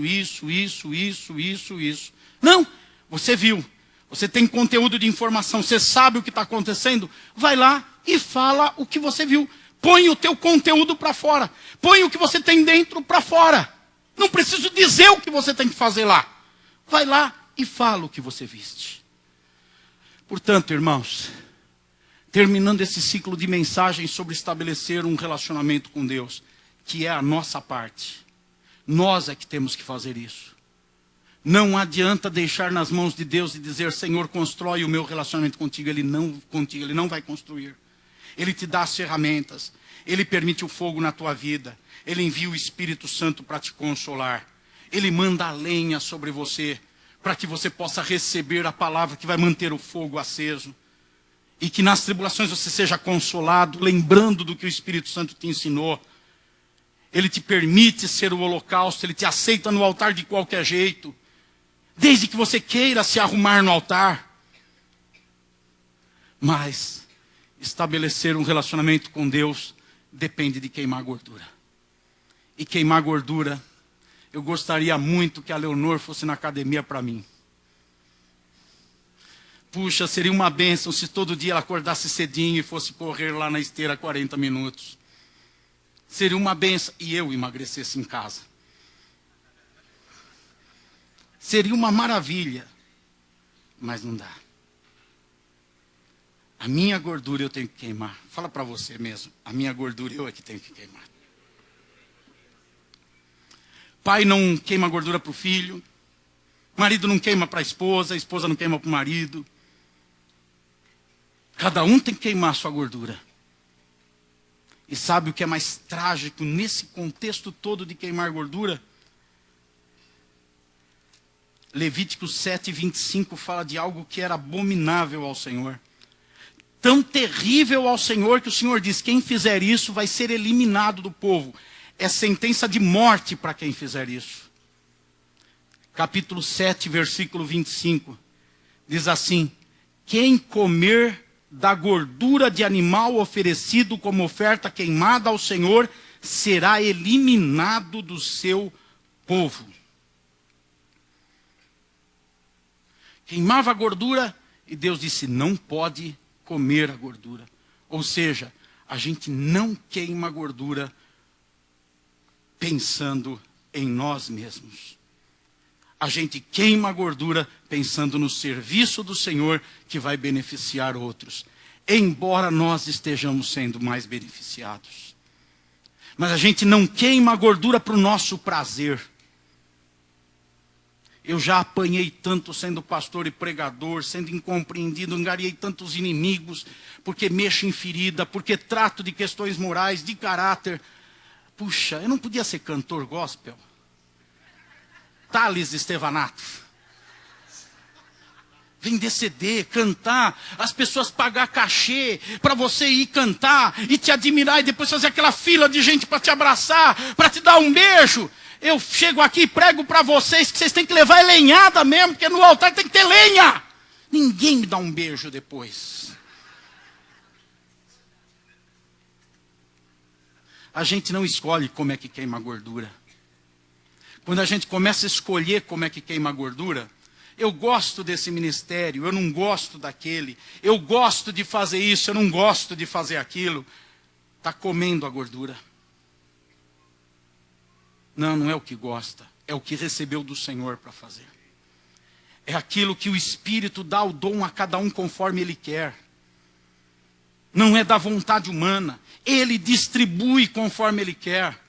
Não, você viu. Você tem conteúdo de informação, você sabe o que está acontecendo. Vai lá e fala o que você viu. Põe o teu conteúdo para fora. Põe o que você tem dentro para fora. Não preciso dizer o que você tem que fazer lá. Vai lá e fala o que você viste. Portanto, irmãos, terminando esse ciclo de mensagens sobre estabelecer um relacionamento com Deus, que é a nossa parte. Nós é que temos que fazer isso. Não adianta deixar nas mãos de Deus e dizer, Senhor, constrói o meu relacionamento contigo. Ele não vai construir. Ele te dá as ferramentas. Ele permite o fogo na tua vida. Ele envia o Espírito Santo para te consolar. Ele manda a lenha sobre você, para que você possa receber a palavra que vai manter o fogo aceso. E que nas tribulações você seja consolado, lembrando do que o Espírito Santo te ensinou. Ele te permite ser o holocausto, ele te aceita no altar de qualquer jeito. Desde que você queira se arrumar no altar. Mas estabelecer um relacionamento com Deus depende de queimar gordura. E queimar gordura, eu gostaria muito que a Leonor fosse na academia para mim. Puxa, seria uma bênção se todo dia ela acordasse cedinho e fosse correr lá na esteira 40 minutos. Seria uma bênção. E eu emagrecesse em casa. Seria uma maravilha. Mas não dá. A minha gordura eu tenho que queimar. Fala para você mesmo. A minha gordura eu é que tenho que queimar. Pai não queima gordura para o filho. Marido não queima para a esposa não queima para o marido. Cada um tem que queimar a sua gordura. E sabe o que é mais trágico nesse contexto todo de queimar gordura? Levítico 7:25 fala de algo que era abominável ao Senhor. Tão terrível ao Senhor que o Senhor diz, quem fizer isso vai ser eliminado do povo. É sentença de morte para quem fizer isso. capítulo 7, versículo 25. Diz assim: quem comer da gordura de animal oferecido como oferta queimada ao Senhor, será eliminado do seu povo. Queimava a gordura e Deus disse, não pode comer a gordura. Ou seja, a gente não queima a gordura pensando em nós mesmos. A gente queima a gordura pensando no serviço do Senhor que vai beneficiar outros. Embora nós estejamos sendo mais beneficiados. Mas a gente não queima a gordura para o nosso prazer. Eu já apanhei tanto sendo pastor e pregador, sendo incompreendido, angariei tantos inimigos, porque mexo em ferida, porque trato de questões morais, de caráter. Puxa, eu não podia ser cantor gospel. Thales Estevanato. Vender CD, cantar, as pessoas pagar cachê para você ir cantar e te admirar e depois fazer aquela fila de gente para te abraçar, para te dar um beijo. Eu chego aqui e prego para vocês que vocês têm que levar lenhada mesmo, porque no altar tem que ter lenha. Ninguém me dá um beijo depois. A gente não escolhe como é que queima a gordura. Quando a gente começa a escolher como é que queima a gordura, eu gosto desse ministério, eu não gosto daquele, eu gosto de fazer isso, eu não gosto de fazer aquilo, está comendo a gordura. Não, não é o que gosta, é o que recebeu do Senhor para fazer. É aquilo que o Espírito dá o dom a cada um conforme Ele quer. Não é da vontade humana, Ele distribui conforme Ele quer.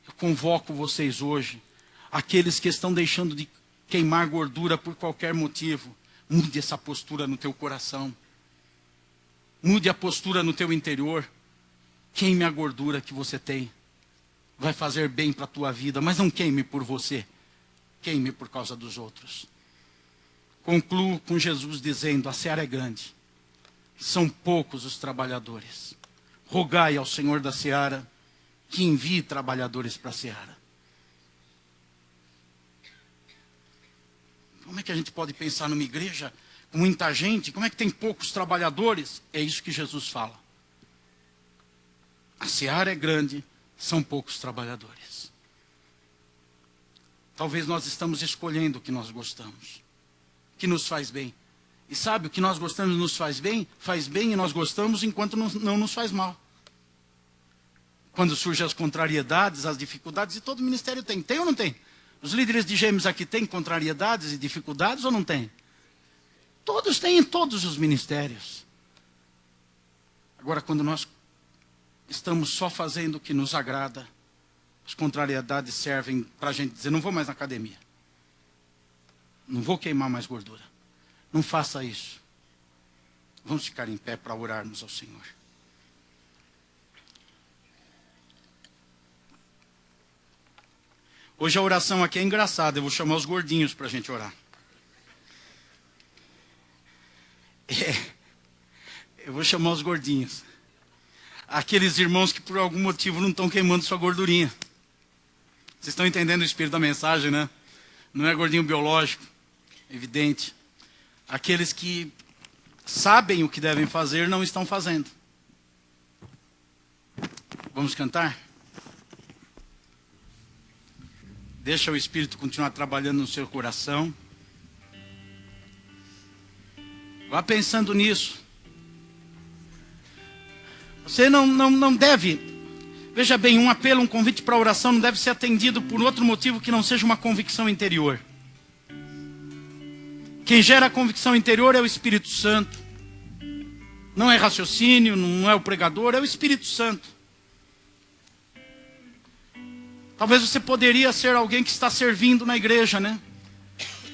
Eu convoco vocês hoje, aqueles que estão deixando de queimar gordura por qualquer motivo, mude essa postura no teu coração. Mude a postura no teu interior. Queime a gordura que você tem. Vai fazer bem para a tua vida, mas não queime por você. Queime por causa dos outros. Concluo com Jesus dizendo, a seara é grande. São poucos os trabalhadores. Rogai ao Senhor da seara que envie trabalhadores para a seara. Como é que a gente pode pensar numa igreja com muita gente? Como é que tem poucos trabalhadores? É isso que Jesus fala. A seara é grande, são poucos trabalhadores. Talvez nós estamos escolhendo o que nós gostamos, o que nos faz bem. E sabe, o que nós gostamos nos faz bem e nós gostamos enquanto não nos faz mal. Quando surgem as contrariedades, as dificuldades, e todo ministério tem. Tem ou não tem? Os líderes de gêmeos aqui têm contrariedades e dificuldades ou não tem? Todos têm em todos os ministérios. Agora, quando nós estamos só fazendo o que nos agrada, as contrariedades servem para a gente dizer, não vou mais na academia. Não vou queimar mais gordura. Não faça isso. Vamos ficar em pé para orarmos ao Senhor. Hoje a oração aqui é engraçada. Eu vou chamar os gordinhos para a gente orar. Eu vou chamar os gordinhos. Aqueles irmãos que por algum motivo não estão queimando sua gordurinha. Vocês estão entendendo o espírito da mensagem, né? Não é gordinho biológico, evidente. Aqueles que sabem o que devem fazer, não estão fazendo. Vamos cantar? Deixa o Espírito continuar trabalhando no seu coração. Vá pensando nisso. Você não deve, veja bem, um apelo, um convite para oração não deve ser atendido por outro motivo que não seja uma convicção interior. Quem gera a convicção interior é o Espírito Santo. Não é raciocínio, não é o pregador, é o Espírito Santo. Talvez você poderia ser alguém que está servindo na igreja, né?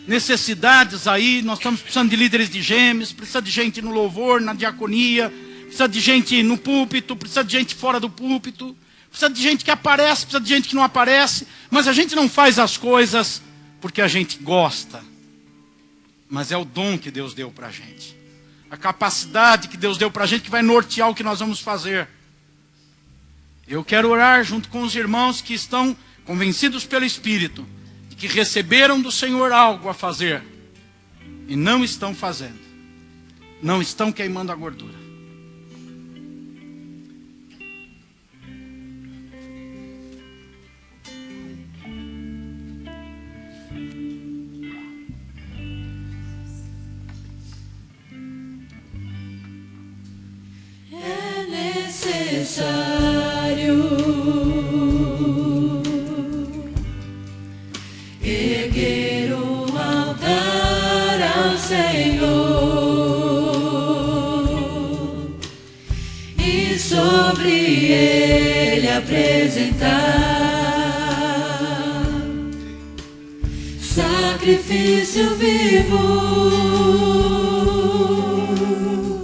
Necessidades aí, nós estamos precisando de líderes de gêmeos, precisa de gente no louvor, na diaconia, precisa de gente no púlpito, precisa de gente fora do púlpito, precisa de gente que aparece, precisa de gente que não aparece, mas a gente não faz as coisas porque a gente gosta, mas é o dom que Deus deu para a gente, a capacidade que Deus deu para a gente que vai nortear o que nós vamos fazer. Eu quero orar junto com os irmãos que estão convencidos pelo Espírito que receberam do Senhor algo a fazer e não estão fazendo, não estão queimando a gordura. É necessário erguer um altar ao Senhor e sobre ele apresentar sacrifício vivo.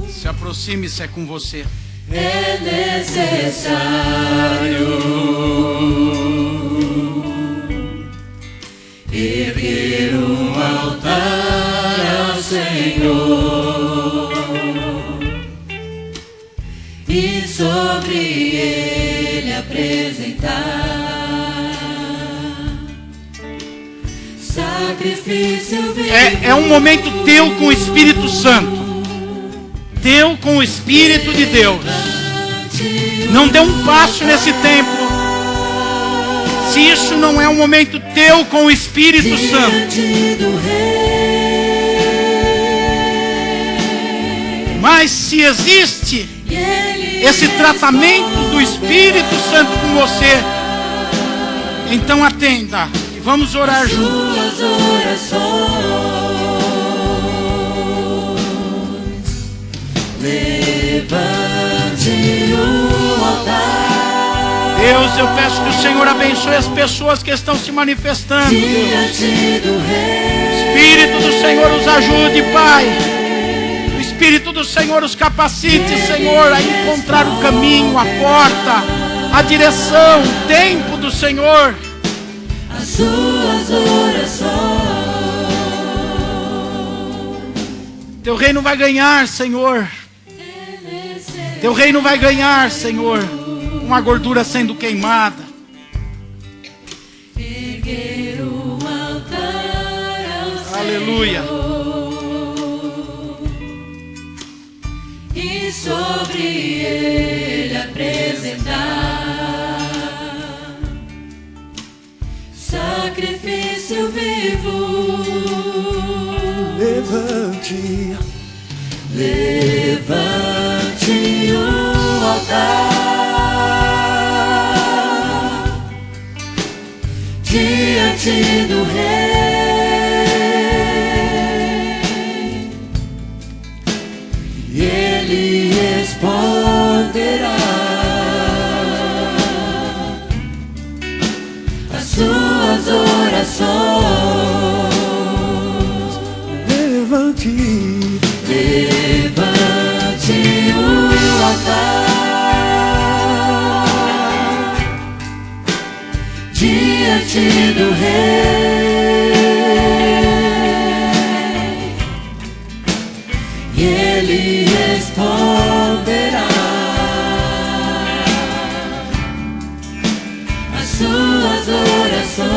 Se aproxime, se é com você. É necessário erguer um altar ao Senhor e sobre ele apresentar sacrifício vivo. É um momento teu com o Espírito Santo. Teu com o Espírito de Deus. Não dê um passo nesse tempo se isso não é um momento teu com o Espírito Santo. Mas se existe esse tratamento do Espírito Santo com você, então atenda e vamos orar juntos. Levante o altar. Deus, eu peço que o Senhor abençoe as pessoas que estão se manifestando, Deus. O Espírito do Senhor os ajude, Pai. O Espírito do Senhor os capacite, Senhor, a encontrar o caminho, a porta, a direção, o tempo do Senhor. As suas orações. Teu reino vai ganhar, Senhor. Teu reino vai ganhar, Senhor, com a gordura sendo queimada. Erguer um altar ao Aleluia. Senhor e sobre ele apresentar sacrifício vivo. Levante. Levante um altar diante do Rei e ele responderá às suas orações. Levante. Levante o altar diante do Rei e ele responderá às suas orações.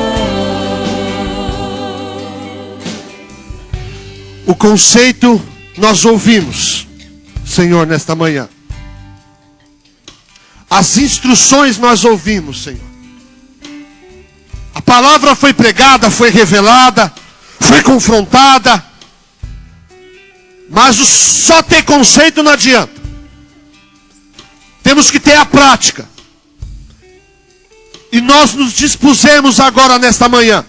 O conceito nós ouvimos, Senhor, nesta manhã. As instruções nós ouvimos, Senhor. A palavra foi pregada, foi revelada, foi confrontada. Mas só ter conceito não adianta. Temos que ter a prática. E nós nos dispusemos agora nesta manhã.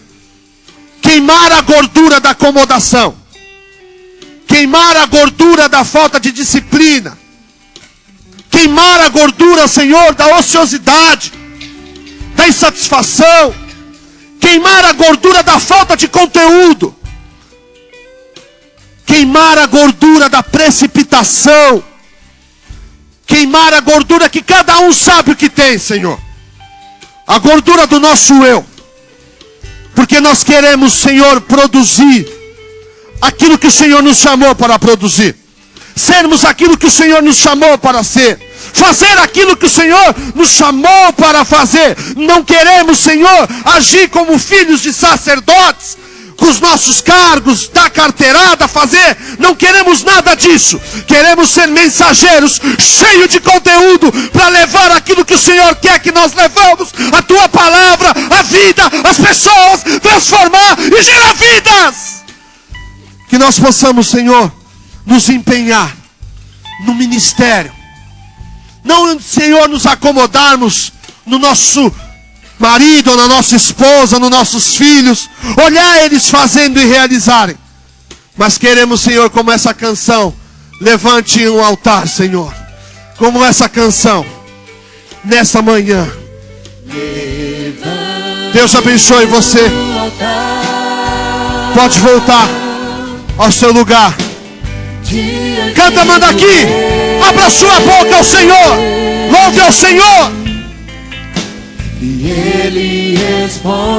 Queimar a gordura da acomodação. Queimar a gordura da falta de disciplina. Queimar a gordura, Senhor, da ociosidade, da insatisfação. Queimar a gordura da falta de conteúdo. Queimar a gordura da precipitação. Queimar a gordura que cada um sabe o que tem, Senhor. A gordura do nosso eu. Porque nós queremos, Senhor, produzir aquilo que o Senhor nos chamou para produzir. Sermos aquilo que o Senhor nos chamou para ser. fazer aquilo que o Senhor nos chamou para fazer. Não queremos, Senhor, agir como filhos de sacerdotes, com os nossos cargos, dar carteirada, fazer. Não queremos nada disso. Queremos ser mensageiros, cheios de conteúdo, para levar aquilo que o Senhor quer que nós levamos. A Tua palavra, a vida, as pessoas, transformar e gerar vidas. Que nós possamos, Senhor, nos empenhar no ministério. Não, Senhor, nos acomodarmos no nosso marido, ou na nossa esposa, nos nossos filhos, olhar eles fazendo e realizarem. Mas queremos, Senhor, como essa canção, levante um altar, Senhor. Como essa canção, nessa manhã. Deus abençoe você. Pode voltar ao seu lugar. Canta, manda aqui. Abra sua boca ao Senhor. Louve ao Senhor. E Ele responderá.